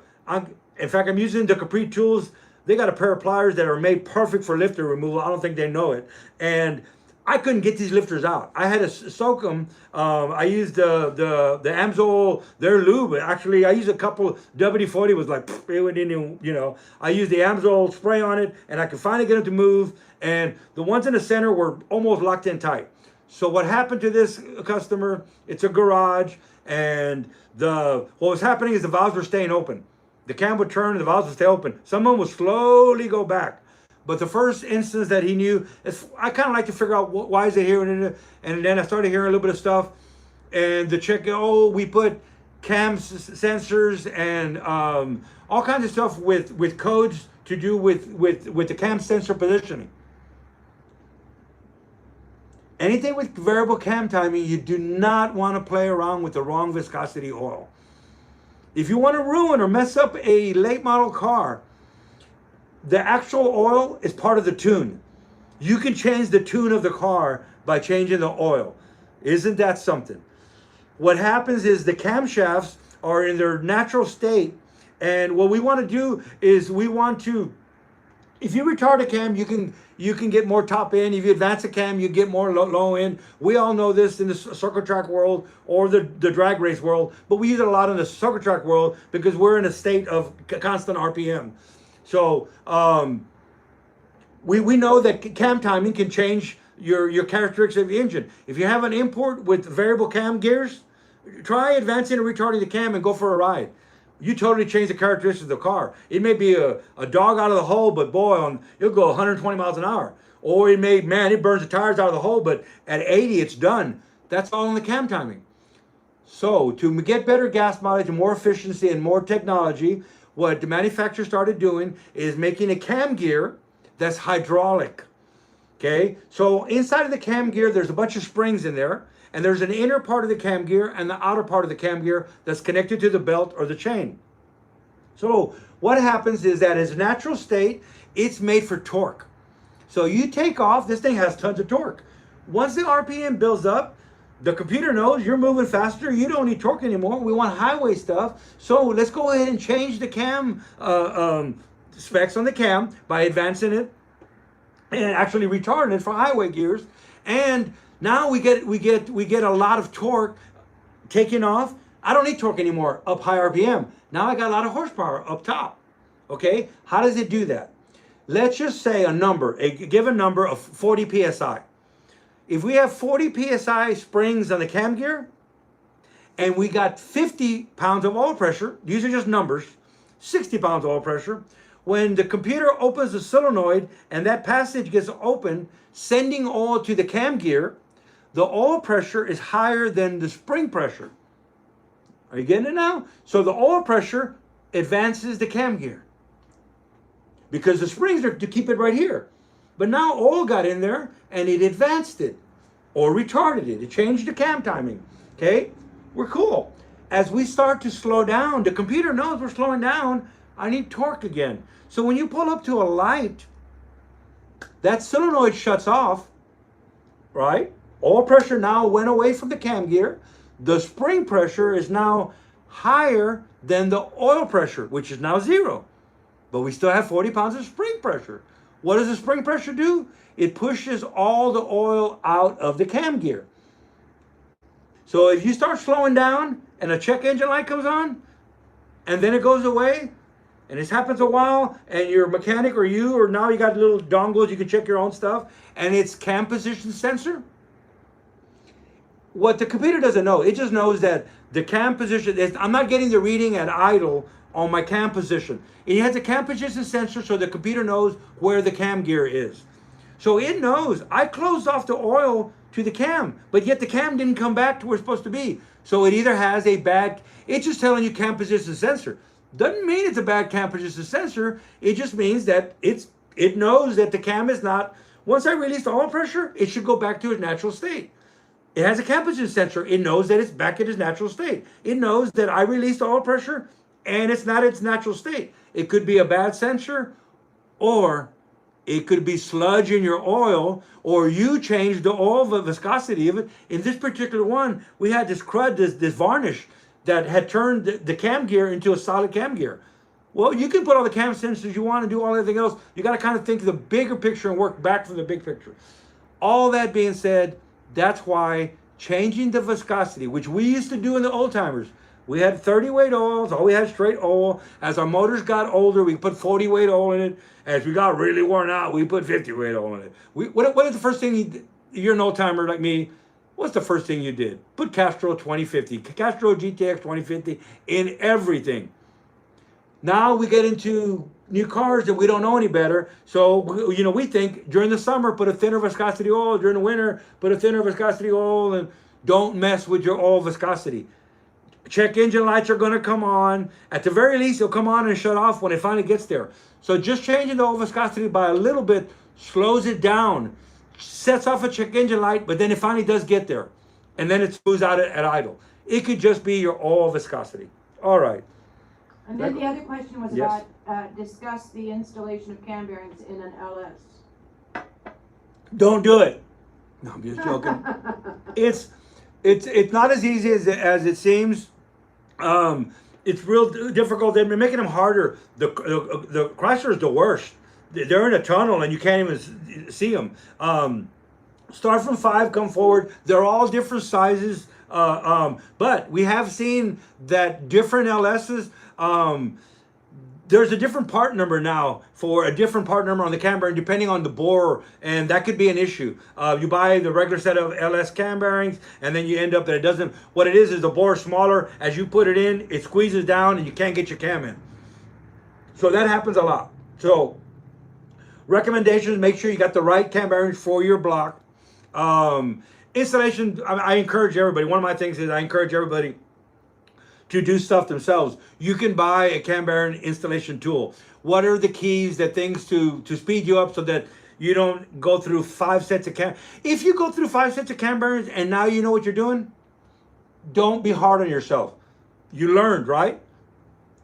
In fact, I'm using the Capri tools. They got a pair of pliers that are made perfect for lifter removal. I don't think they know it. And I couldn't get these lifters out. I had to soak them. I used the Amsoil, their lube. Actually, I used a couple. WD-40 was like, it went in, I used the Amsoil spray on it, and I could finally get them to move. And the ones in the center were almost locked in tight. So what happened to this customer? It's a garage, and what was happening is the valves were staying open. The cam would turn, and the valves would stay open. Some of them would slowly go back. But the first instance that he knew, I kind of like to figure out why is it here, and then I started hearing a little bit of stuff, and the check. We put cam sensors and all kinds of stuff with codes to do with the cam sensor positioning. Anything with variable cam timing, you do not want to play around with the wrong viscosity oil. If you want to ruin or mess up a late model car, the actual oil is part of the tune. You can change the tune of the car by changing the oil. Isn't that something? What happens is the camshafts are in their natural state, and what we want to do is we want to If you retard a cam, you can get more top end. If you advance a cam, you get more low end. We all know this in the circle track world or the drag race world, but we use it a lot in the circle track world because we're in a state of constant RPM. So we know that cam timing can change your characteristics of the engine. If you have an import with variable cam gears, try advancing and retarding the cam and go for a ride. You totally change the characteristics of the car. It may be a dog out of the hole, but boy, it'll go 120 miles an hour. Or it may, man, it burns the tires out of the hole, but at 80, it's done. That's all in the cam timing. So to get better gas mileage and more efficiency and more technology, what the manufacturer started doing is making a cam gear that's hydraulic. Okay, so inside of the cam gear, there's a bunch of springs in there, and there's an inner part of the cam gear and the outer part of the cam gear that's connected to the belt or the chain. So what happens is that as natural state, it's made for torque. So you take off, this thing has tons of torque. Once the RPM builds up, the computer knows you're moving faster, you don't need torque anymore, we want highway stuff, so let's go ahead and change the cam specs on the cam by advancing it and actually retarding it for highway gears. And now we get a lot of torque taking off. I don't need torque anymore up high RPM. Now I got a lot of horsepower up top. Okay, how does it do that? Let's just say a given number of 40 psi. If we have 40 psi springs on the cam gear and we got 50 pounds of oil pressure, these are just numbers, 60 pounds of oil pressure, when the computer opens the solenoid and that passage gets open, sending oil to the cam gear, the oil pressure is higher than the spring pressure. Are you getting it now? So the oil pressure advances the cam gear because the springs are to keep it right here. But now oil got in there and it advanced it or retarded it. It changed the cam timing. Okay? We're cool. As we start to slow down, the computer knows we're slowing down. I need torque again. So when you pull up to a light, that solenoid shuts off, right? Oil pressure now went away from the cam gear. The spring pressure is now higher than the oil pressure, which is now 0. But we still have 40 pounds of spring pressure. What does the spring pressure do? It pushes all the oil out of the cam gear. So if you start slowing down and a check engine light comes on, and then it goes away, and this happens a while, and your mechanic or now you got little dongles, you can check your own stuff, and it's cam position sensor. What the computer doesn't know, it just knows that the cam position, I'm not getting the reading at idle on my cam position. It has a cam position sensor so the computer knows where the cam gear is. So it knows, I closed off the oil to the cam, but yet the cam didn't come back to where it's supposed to be. So it either has a bad, it's just telling you cam position sensor. Doesn't mean it's a bad cam position sensor. It just means that it knows that the cam is not, once I release the oil pressure, it should go back to its natural state. It has a cam position sensor. It knows that it's back at its natural state. It knows that I released the oil pressure and it's not its natural state. It could be a bad sensor, or it could be sludge in your oil, or you changed the oil viscosity of it. In this particular one, we had this crud, this varnish that had turned the cam gear into a solid cam gear. Well, you can put all the cam sensors you want and do all everything else. You got to kind of think of the bigger picture and work back from the big picture. All that being said, that's why changing the viscosity, which we used to do in the old timers, we had 30 weight oils, all we had straight oil. As our motors got older, we put 40 weight oil in it. As we got really worn out, we put 50 weight oil in it. What is the first thing you did? You're an old timer like me. What's the first thing you did? Put Castrol 2050, Castrol GTX 2050 in everything. Now we get into new cars that we don't know any better. So, we think during the summer, put a thinner viscosity oil. During the winter, put a thinner viscosity oil, and don't mess with your oil viscosity. Check engine lights are going to come on. At the very least, they'll come on and shut off when it finally gets there. So just changing the oil viscosity by a little bit slows it down, sets off a check engine light, but then it finally does get there. And then it smooths out at idle. It could just be your oil viscosity. All right. And then the other question was Yes. about, discuss the installation of cam bearings in an LS. Don't do it. No, I'm just joking. It's not as easy as it seems. It's real difficult. They're making them harder. The Chrysler is the worst. they're in a tunnel and you can't even see them. Start from 5, come forward. They're all different sizes, but we have seen that different LSs. There's a different part number now for a different part number on the cam bearing depending on the bore, and that could be an issue. You buy the regular set of LS cam bearings, and then you end up that it doesn't. What it is the bore is smaller. As you put it in, it squeezes down, and you can't get your cam in. So that happens a lot. So recommendations: make sure you got the right cam bearings for your block. Installation. I encourage everybody. One of my things is I encourage everybody to do stuff themselves. You can buy a cam bearing installation tool. What are the keys, the things to speed you up so that you don't go through 5 sets of cam? If you go through 5 sets of cam bearings and now you know what you're doing, don't be hard on yourself. You learned, right?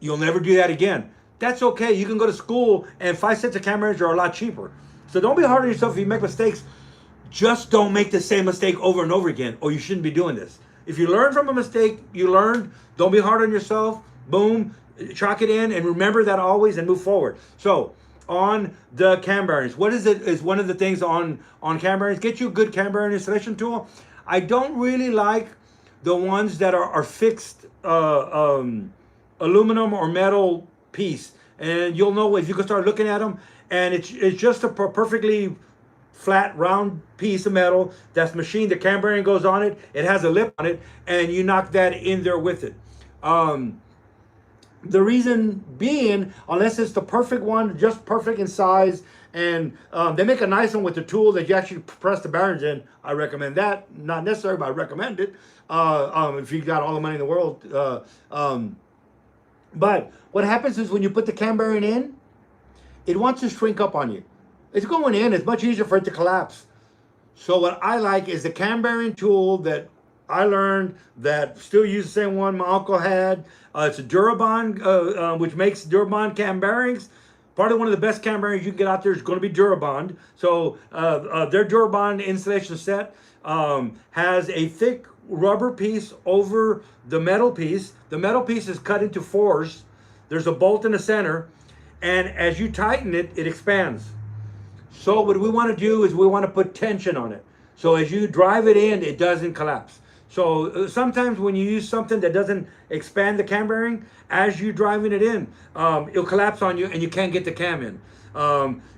You'll never do that again. That's okay. You can go to school and 5 sets of cam bearings are a lot cheaper. So don't be hard on yourself if you make mistakes. Just don't make the same mistake over and over again, or you shouldn't be doing this. If you learn from a mistake, you learned. Don't be hard on yourself. Boom, chalk it in, and remember that always, and move forward. So on the cam bearings, what is it? Is one of the things on cam bearings? Get you a good cam bearing installation tool. I don't really like the ones that are fixed aluminum or metal piece, and you'll know if you can start looking at them. And it's just a perfectly flat round piece of metal that's machined. The cam bearing goes on it. It has a lip on it, and you knock that in there with it. The reason being, unless it's the perfect one, just perfect in size, and they make a nice one with the tool that you actually press the bearings in. I recommend that. Not necessary, but I recommend it if you got all the money in the world. But what happens is when you put the cam bearing in, it wants to shrink up on you. It's going in. It's much easier for it to collapse. So what I like is the cam bearing tool that I learned, that still use the same one my uncle had. It's a Durabond, which makes Durabond cam bearings. Probably one of the best cam bearings you can get out there is going to be Durabond. So their Durabond installation set has a thick rubber piece over the metal piece. The metal piece is cut into 4s. There's a bolt in the center, and as you tighten it, it expands. So what we want to do is we want to put tension on it. So as you drive it in, it doesn't collapse. So sometimes when you use something that doesn't expand the cam bearing, as you're driving it in, it'll collapse on you and you can't get the cam in.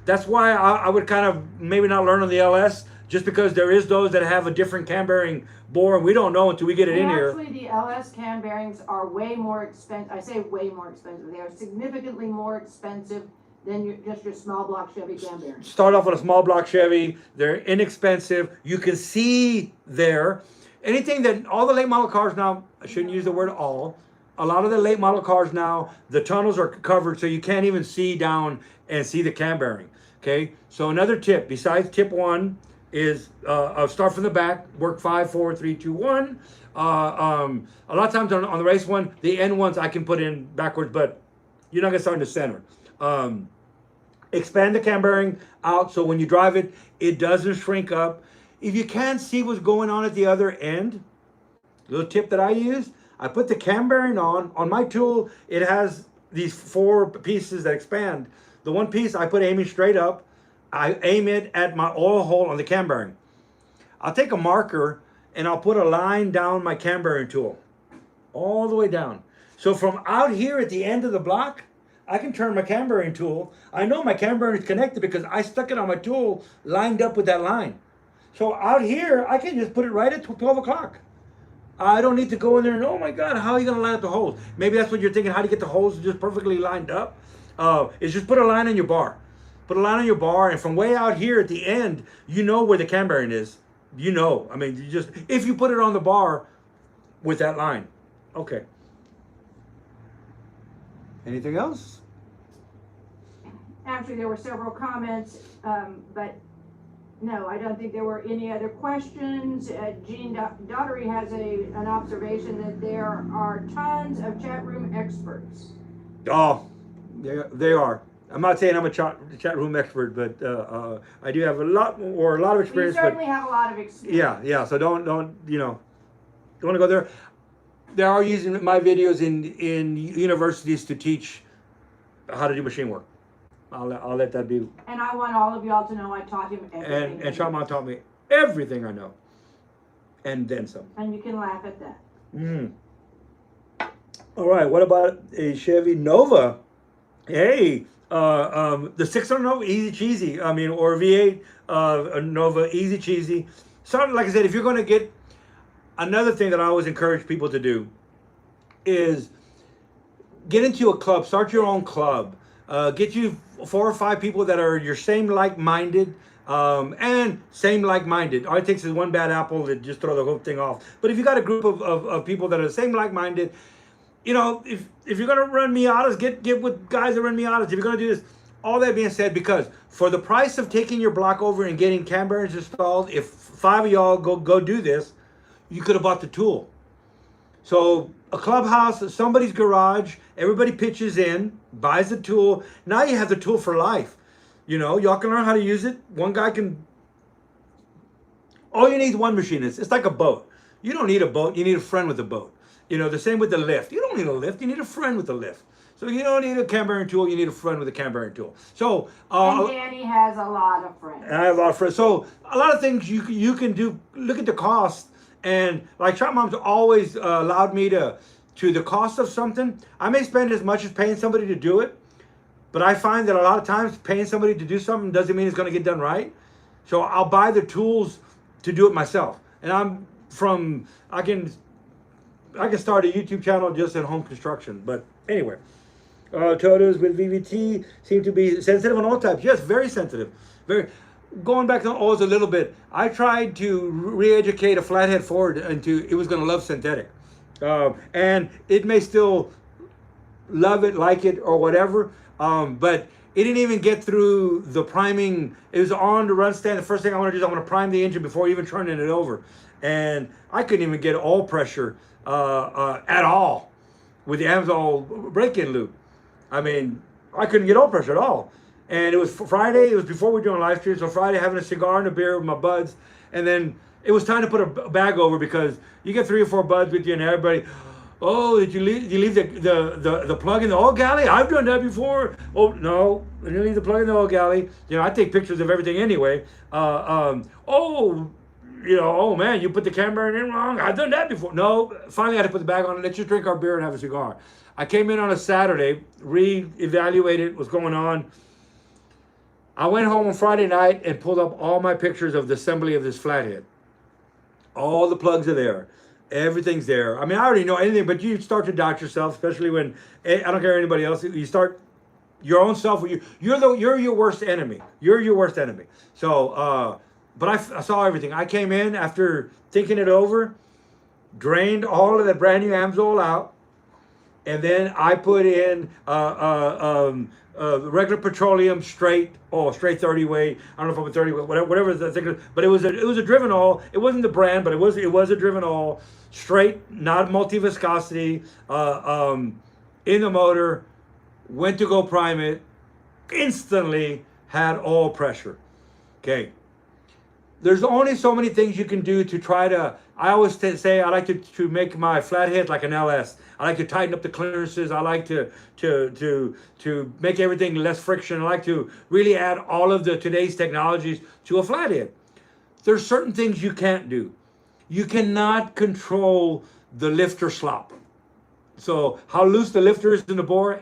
That's why I would kind of maybe not learn on the LS, just because there is those that have a different cam bearing bore, and we don't know until we get it in here. Actually, the LS cam bearings are way more expensive. I say way more expensive. They are significantly more expensive than just your small block Chevy cam bearing. Start off with a small block Chevy. They're inexpensive. You can see there. Anything that, all the late model cars now, I shouldn't use the word all. A lot of the late model cars now, the tunnels are covered so you can't even see down and see the cam bearing. Okay, so another tip, besides tip 1, is start from the back, work 5, 4, 3, 2, 1. A lot of times on the race one, the end ones I can put in backwards, but you're not gonna start in the center. Expand the cam bearing out so when you drive it, it doesn't shrink up. If you can't see what's going on at the other end, little tip that I use, I put the cam bearing on my tool. It has these 4 pieces that expand. The one piece I put aiming straight up. I aim it at my oil hole on the cam bearing. I'll take a marker and I'll put a line down my cam bearing tool, all the way down. So from out here at the end of the block, I can turn my cam bearing tool. I know my cam bearing is connected because I stuck it on my tool lined up with that line. So out here, I can just put it right at 12 o'clock. I don't need to go in there and, oh my God, how are you gonna line up the holes? Maybe that's what you're thinking, how do you get the holes just perfectly lined up? Is just put a line on your bar. Put a line on your bar, and from way out here at the end, you know where the cam bearing is. You know, I mean, you just, if you put it on the bar with that line. Okay. Anything else? Actually, there were several comments, but no, I don't think there were any other questions. Jean Daughtery has an observation that there are tons of chat room experts. Oh, they are. I'm not saying I'm a chat room expert, but I do have a lot of experience. You certainly have a lot of experience. Yeah. So don't want to go there. They are using my videos in universities to teach how to do machine work. I'll let that be. And I want all of y'all to know I taught him everything. And Shaman taught me everything I know, and then some. And you can laugh at that. Mm. All right. What about a Chevy Nova? Hey, the 600 Nova, easy cheesy. I mean, or V8 Nova, easy cheesy. So, like I said, if you're going to get, another thing that I always encourage people to do is get into a club, start your own club, get you 4 or 5 people that are your same like-minded, and same like-minded. All it takes is one bad apple to just throw the whole thing off. But if you got a group of people that are the same like-minded, you know, if you're gonna run Miatas, get with guys that run Miatas. If you're gonna do this, all that being said, because for the price of taking your block over and getting cam bearings installed, if 5 of y'all go do this, you could have bought the tool. So a clubhouse, somebody's garage, everybody pitches in, buys the tool. Now you have the tool for life. You know, y'all can learn how to use it. One guy can. All you need is one machinist. It's like a boat. You don't need a boat. You need a friend with a boat. You know, the same with the lift. You don't need a lift. You need a friend with a lift. So you don't need a cam bearing tool. You need a friend with a cam bearing tool. So and Danny has a lot of friends. I have a lot of friends. So a lot of things you can do. Look at the cost, and like Shop Mom's always allowed me to the cost of something. I may spend as much as paying somebody to do it, but I find that a lot of times paying somebody to do something doesn't mean it's going to get done right. So I'll buy the tools to do it myself. And I can start a YouTube channel just in home construction. But anyway, Toyotas with VVT seem to be sensitive on all types. Yes, very sensitive. Very. Going back to O's a little bit, I tried to re-educate a flathead Ford into it was going to love synthetic. And it may still love it, like it, or whatever. But it didn't even get through the priming. It was on the run stand. The first thing I want to do is I want to prime the engine before even turning it over. And I couldn't even get oil pressure at all with the Amsoil break-in loop. I mean, I couldn't get oil pressure at all. And it was Friday. It was before we were doing live stream. So Friday, having a cigar and a beer with my buds. And then it was time to put a bag over because you get 3 or 4 buds with you and everybody. Oh, did you leave the plug in the oil galley? I've done that before. Oh, no, I didn't leave the plug in the oil galley. You know, I take pictures of everything anyway. Oh man, you put the camera in wrong. I've done that before. No, finally I had to put the bag on and let's just drink our beer and have a cigar. I came in on a Saturday, re-evaluated what's going on. I went home on Friday night and pulled up all my pictures of the assembly of this flathead. All the plugs are there. Everything's there. I mean, I already know anything, but you start to doubt yourself, especially when, I don't care anybody else, you start your own self. You're your worst enemy. You're your worst enemy. So, but I saw everything. I came in after thinking it over, drained all of the brand new Amsoil out, and then I put in regular petroleum straight 30 weight. I don't know if I'm a 30 weight, whatever the thing, but it was a driven oil. It wasn't the brand, but it was a driven oil, straight, not multi viscosity, in the motor. Went to go prime it, instantly had oil pressure. Okay. There's only so many things you can do to try to. I always say I like to make my flathead like an LS. I like to tighten up the clearances. I like to make everything less friction. I like to really add all of today's technologies to a flathead. There's certain things you can't do. You cannot control the lifter slop. So how loose the lifter is in the bore,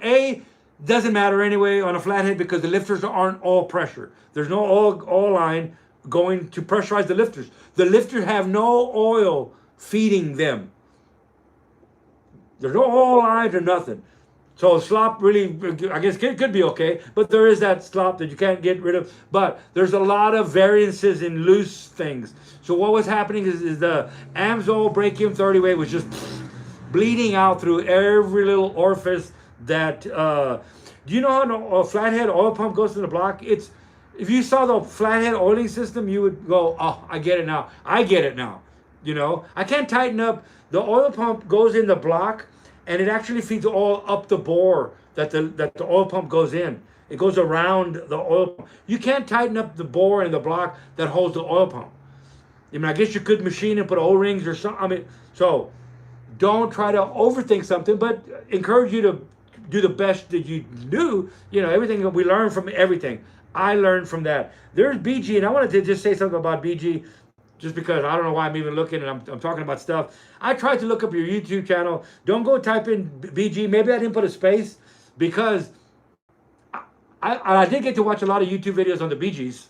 doesn't matter anyway on a flathead because the lifters aren't all pressure. There's no oil line going to pressurize the lifters. The lifters have no oil feeding them. There's no oil lines or nothing. So slop really, I guess it could be okay, but there is that slop that you can't get rid of. But there's a lot of variances in loose things. So what was happening is the Amsoil break-in 30 weight was just bleeding out through every little orifice that, do you know how a flathead oil pump goes to the block? If you saw the flathead oiling system, you would go, oh, I get it now. I get it now. You know, I can't tighten up. The oil pump goes in the block, and it actually feeds oil up the bore that the oil pump goes in. It goes around the oil pump. You can't tighten up the bore in the block that holds the oil pump. I mean, I guess you could machine and put O-rings or something. I mean, so don't try to overthink something, but encourage you to do the best that you do. Everything that we learn from everything. I learned from that. There's BG, and I wanted to just say something about BG, just because I don't know why I'm even looking and I'm talking about stuff. I tried to look up your YouTube channel. Don't go type in BG. Maybe I didn't put a space because I did get to watch a lot of YouTube videos on the BGs,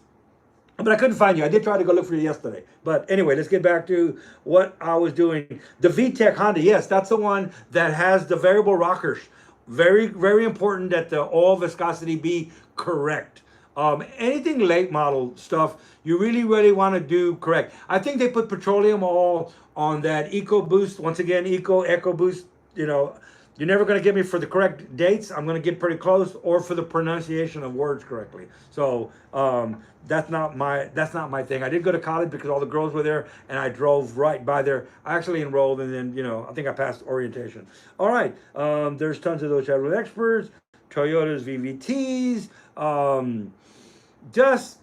but I couldn't find you. I did try to go look for you yesterday. But anyway, let's get back to what I was doing. The VTEC Honda, yes, that's the one that has the variable rockers. Very, very important that the oil viscosity be correct. Anything late model stuff, you really, really want to do correct. I think they put petroleum oil on that Eco Boost. Once again, Eco Boost, you're never going to get me for the correct dates. I'm going to get pretty close, or for the pronunciation of words correctly. So that's not my thing. I did go to college because all the girls were there, and I drove right by there. I actually enrolled, and then I think I passed orientation. All right, there's tons of those Chevrolet experts, Toyotas, VVTs. Just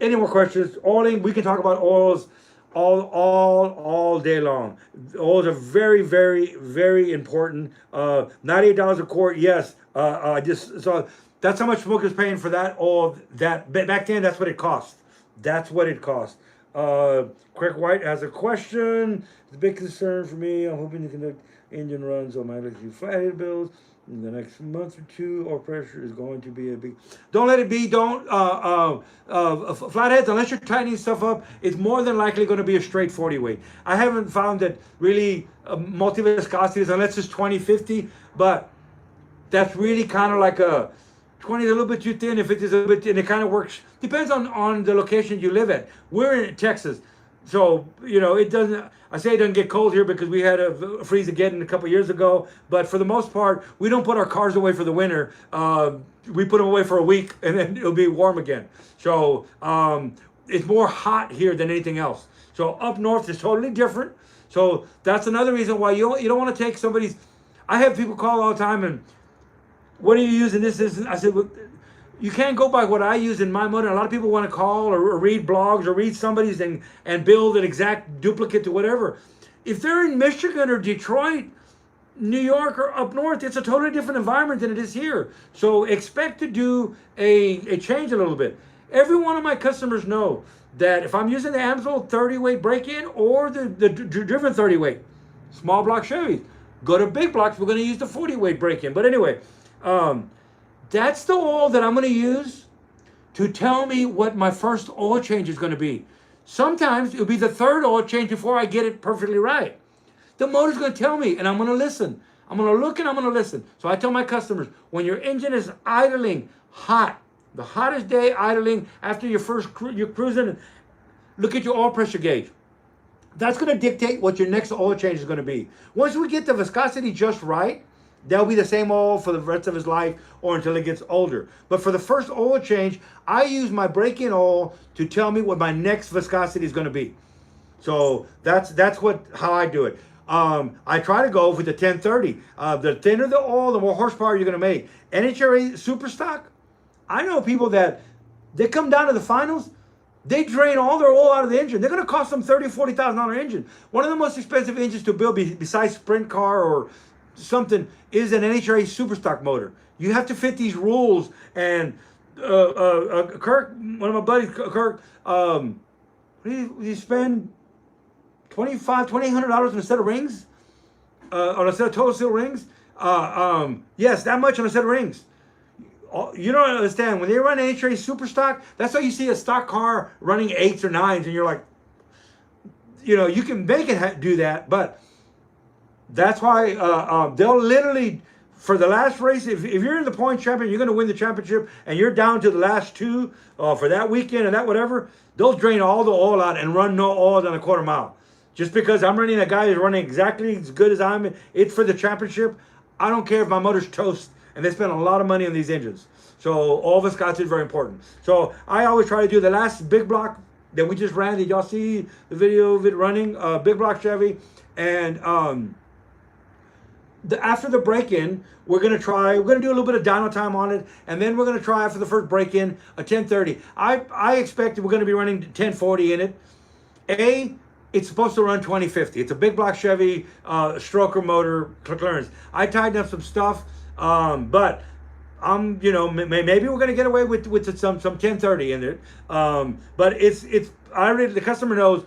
any more questions? Oiling, we can talk about oils all day long. Oils are very, very, very important. $98 a quart, yes. So that's how much smokers paying for that oil. That back then, that's what it cost. That's what it cost. Craig White has a question. It's a big concern for me. I'm hoping to conduct engine runs on my electric flathead bills in the next month or two. Oil pressure is going to be a big. Don't let it be. Don't flatheads, unless you're tightening stuff up, it's more than likely going to be a straight 40 weight. I haven't found that really multi viscosities, unless it's 20/50, but that's really kind of like a 20 is a little bit too thin. If it is a bit, and it kind of works. Depends on the location you live at. We're in Texas, so it doesn't. I say it doesn't get cold here because we had a freeze again a couple years ago. But for the most part, we don't put our cars away for the winter. We put them away for a week, and then it'll be warm again. So it's more hot here than anything else. So up north is totally different. So that's another reason why you don't want to take somebody's. I have people call all the time and, what are you using? This is. I said, well, you can't go by what I use in my motor. A lot of people want to call or read blogs or read somebody's and build an exact duplicate to whatever. If they're in Michigan or Detroit, New York, or up north, it's a totally different environment than it is here. So expect to do a change a little bit. Every one of my customers know that if I'm using the Amsoil 30 weight break-in or the driven 30 weight, small block Chevys, go to big blocks, we're going to use the 40 weight break-in. But anyway, that's the oil that I'm going to use to tell me what my first oil change is going to be. Sometimes it'll be the third oil change before I get it perfectly right. The motor's going to tell me, and I'm going to listen. I'm going to look and I'm going to listen. So I tell my customers, when your engine is idling hot, the hottest day idling after your first you're cruising, look at your oil pressure gauge. That's going to dictate what your next oil change is going to be. Once we get the viscosity just right, that'll be the same oil for the rest of his life or until it gets older. But for the first oil change, I use my break-in oil to tell me what my next viscosity is going to be. So that's how I do it. I try to go with the 1030. The thinner the oil, the more horsepower you're going to make. NHRA super stock, I know people that they come down to the finals, they drain all their oil out of the engine. They're going to cost them $30,000, $40,000 engine. One of the most expensive engines to build besides sprint car or something is an NHRA Superstock motor. You have to fit these rules. And Kirk, one of my buddies, Kirk, you spend $2,800 on a set of rings, on a set of total seal rings. Yes, that much on a set of rings. You don't understand. When they run NHRA Superstock, that's how you see a stock car running 8s or 9s, and you're like, you can make it do that, but that's why they'll literally, for the last race, if you're in the point champion, you're going to win the championship, and you're down to the last two for that weekend and that whatever, they'll drain all the oil out and run no oil down a quarter mile. Just because I'm running a guy who's running exactly as good as I'm, it's for the championship. I don't care if my motor's toast, and they spend a lot of money on these engines. So all viscosity is very important. So I always try to do the last big block that we just ran. Did y'all see the video of it running? Big block Chevy. And after the break-in, we're going to do a little bit of dyno time on it, and then we're going to try after the first break-in a 1030. I expect we're going to be running 1040 in it. it's supposed to run 2050. It's a big block Chevy stroker motor clearance. I tightened up some stuff, but maybe we're gonna get away with some 1030 in it. But it's I already, the customer knows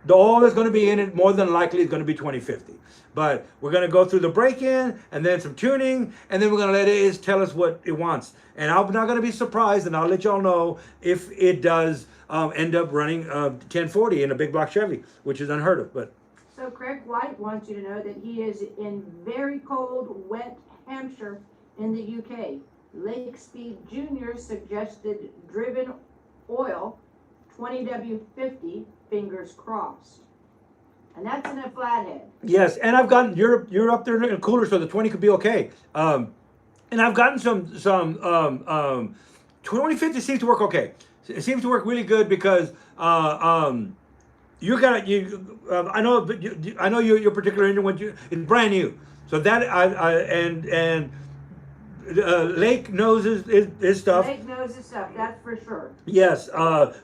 the oil that's going to be in it more than likely is going to be 2050. But we're going to go through the break-in and then some tuning, and then we're going to let it tell us what it wants. And I'm not going to be surprised, and I'll let y'all know if it does end up running 1040 in a big block Chevy, which is unheard of. But So Craig White wants you to know that he is in very cold, wet Hampshire in the UK. Lake Speed Jr. suggested driven oil 20W50, fingers crossed. And that's in a flathead. yes, and I've gotten you're up there in a cooler, so the 20 could be okay. And I've gotten some 2050 seems to work okay. It seems to work really good because you got you. I know your particular engine it's brand new, so that Lake knows his stuff. Lake knows his stuff, that's for sure. Yes,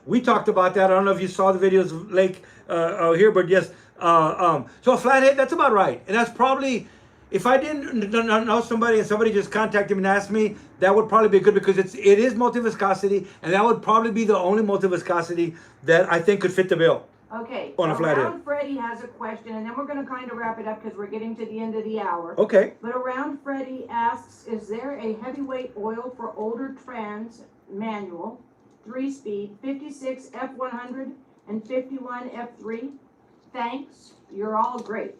we talked about that. I don't know if you saw the videos of Lake here, but yes. So a flathead, that's about right. And that's probably, if I didn't know somebody and somebody just contacted me and asked me, that would probably be good because it is multi-viscosity, and that would probably be the only multi-viscosity that I think could fit the bill. Okay, On a flathead. Around Freddie has a question, and then we're going to kind of wrap it up because we're getting to the end of the hour. Okay. But Around Freddie asks, is there a heavyweight oil for older trans manual, 3-speed, 56 F100 and 51 F3? Thanks, you're all great.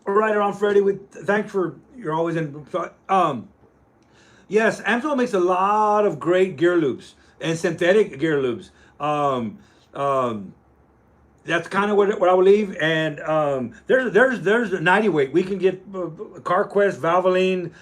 Right around Freddie, thanks for, you're always in. Yes, Amsoil makes a lot of great gear loops and synthetic gear loops. That's kind of what I would leave. And there's 90 weight. We can get CarQuest, Valvoline,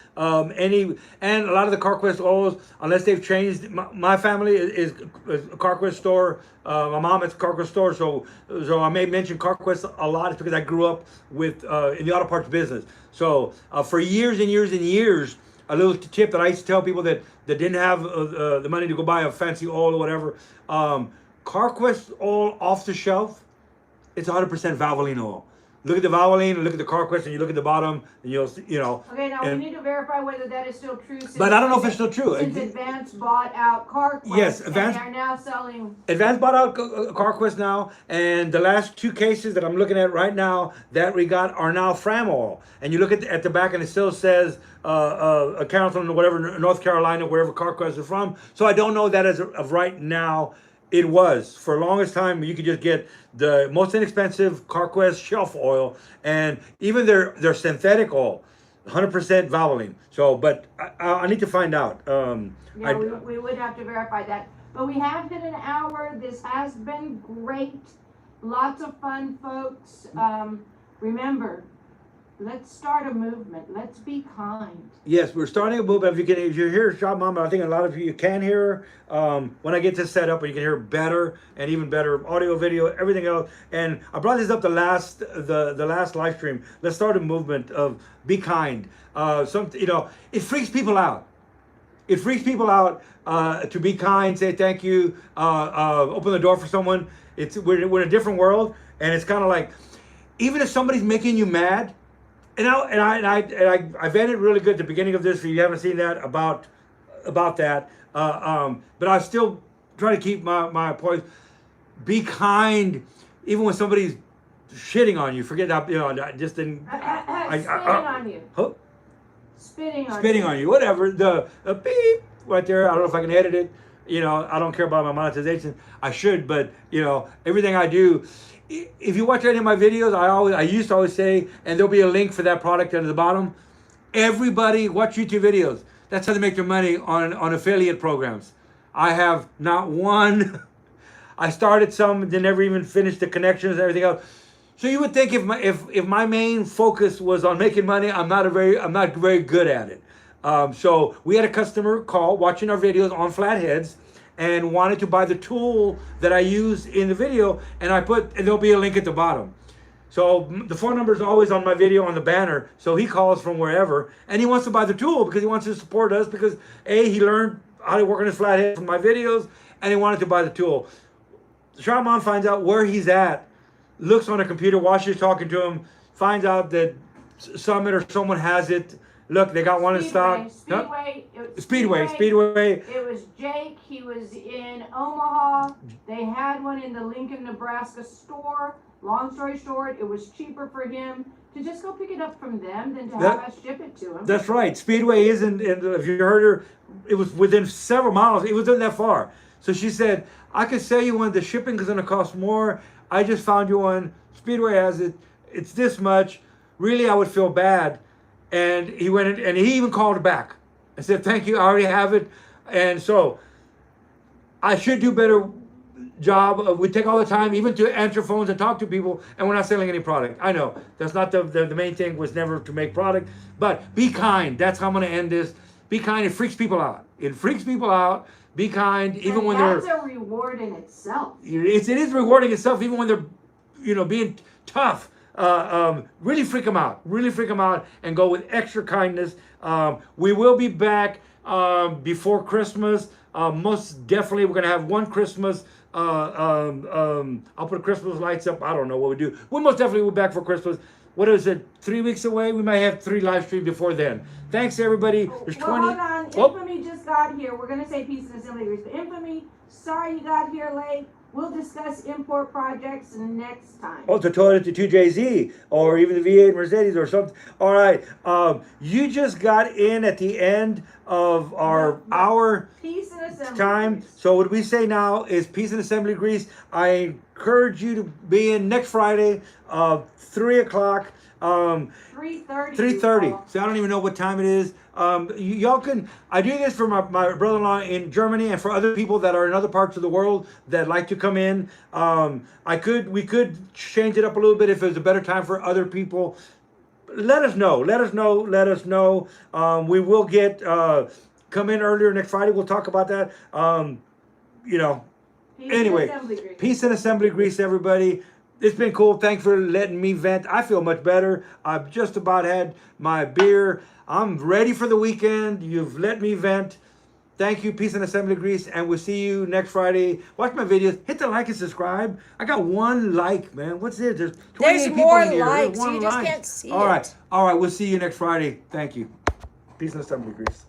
and a lot of the CarQuest oils, unless they've changed. My family is a CarQuest store. My mom is a CarQuest store, so I may mention CarQuest a lot. It's because I grew up with in the auto parts business. So for years and years and years, a little tip that I used to tell people that didn't have the money to go buy a fancy oil or whatever. CarQuest oil off the shelf, it's 100% Valvoline oil. Look at the Valvoline, look at the CarQuest, and you look at the bottom, and you'll see, Okay, now we need to verify whether that is still true. But I don't know if it's still true. Since Advance bought out CarQuest, yes, Advance, and they're now selling. Advance bought out CarQuest now, and the last two cases that I'm looking at right now that we got are now Fram oil. And you look at the back, and it still says Carrollton or whatever, North Carolina, wherever CarQuest is from. So I don't know that as of right now. It was for the longest time. You could just get the most inexpensive CarQuest shelf oil, and even their synthetic oil, 100% Valvoline. So, but I need to find out. Yeah, we would have to verify that. But we have hit an hour. This has been great. Lots of fun, folks. Remember, let's start a movement. Let's be kind. Yes, we're starting a movement. If you hear Shop Mama, I think a lot of you can hear her when I get this set up, and you can hear better and even better audio, video, everything else. And I brought this up the last live stream. Let's start a movement of be kind. It freaks people out. It freaks people out to be kind, say thank you, open the door for someone. We're in a different world, and it's kind of like, even if somebody's making you mad. And I vented really good at the beginning of this. If you haven't seen that about that, but I still try to keep my poise. Be kind, even when somebody's shitting on you. Forget that. I just didn't. Spitting on you. Huh? Spitting on you. Whatever. The beep right there. I don't know if I can edit it. I don't care about my monetization. I should, but everything I do. If you watch any of my videos, I used to always say, and there'll be a link for that product at the bottom. Everybody watch YouTube videos. That's how they make their money on affiliate programs. I have not one. I started some, then never even finished the connections and everything else. So you would think if my main focus was on making money, I'm not very good at it. So we had a customer call watching our videos on flatheads, and wanted to buy the tool that I use in the video, and there'll be a link at the bottom. So the phone number is always on my video on the banner, so he calls from wherever, and he wants to buy the tool because he wants to support us because he learned how to work on his flathead from my videos, and he wanted to buy the tool. Shaman finds out where he's at looks on a computer while she's talking to him, finds out that Summit or someone has it. Look, they got one in stock. Speedway. It was Jake. He was in Omaha. They had one in the Lincoln, Nebraska store. Long story short, it was cheaper for him to just go pick it up from them than to have us ship it to him. That's right. Speedway isn't, if you heard her, it was within several miles. It wasn't that far. So she said, I could sell you one. The shipping is going to cost more. I just found you one. Speedway has it. It's this much. Really, I would feel bad. And he went in, and he even called back and said, thank you, I already have it. And so I should do better job. We take all the time even to answer phones and talk to people, and we're not selling any product. I know that's not the main thing, was never to make product, but be kind. That's how I'm going to end this. Be kind. It freaks people out. It freaks people out. Be kind, even when they're... That's a reward in itself. It is rewarding itself, even when they're, being tough. Really freak them out. Really freak them out, and go with extra kindness. We will be back before Christmas. Most definitely, we're gonna have one Christmas. I'll put Christmas lights up. I don't know what we do. We most definitely will be back for Christmas. What is it? 3 weeks away. We might have 3 live streams before then. Thanks everybody. There's 20. Hold on. Infamy just got here. We're gonna say peace and assembly grease. But Infamy, sorry you got here late. We'll discuss import projects next time. Oh, the Toyota, the 2JZ, or even the V8 Mercedes or something. All right. You just got in at the end of our hour Peace and assembly time. grease. So what we say now is peace and assembly grease. I encourage you to be in next Friday, 3 o'clock. 3:30. 3:30. So I don't even know what time it is. Y'all can. I do this for my brother-in-law in Germany, and for other people that are in other parts of the world that like to come in. We could change it up a little bit if there's a better time for other people. Let us know. Let us know. We will get come in earlier next Friday. We'll talk about that. Anyway, peace and assembly grease, everybody. It's been cool. Thanks for letting me vent. I feel much better. I've just about had my beer. I'm ready for the weekend. You've let me vent. Thank you, Peace and Assembly Grease, and we'll see you next Friday. Watch my videos. Hit the like and subscribe. I got 1 like, man. What's this? There's 28 people more in here. likes. There's 1 You just like. can't see All right. it. All right. We'll see you next Friday. Thank you. Peace and Assembly Grease.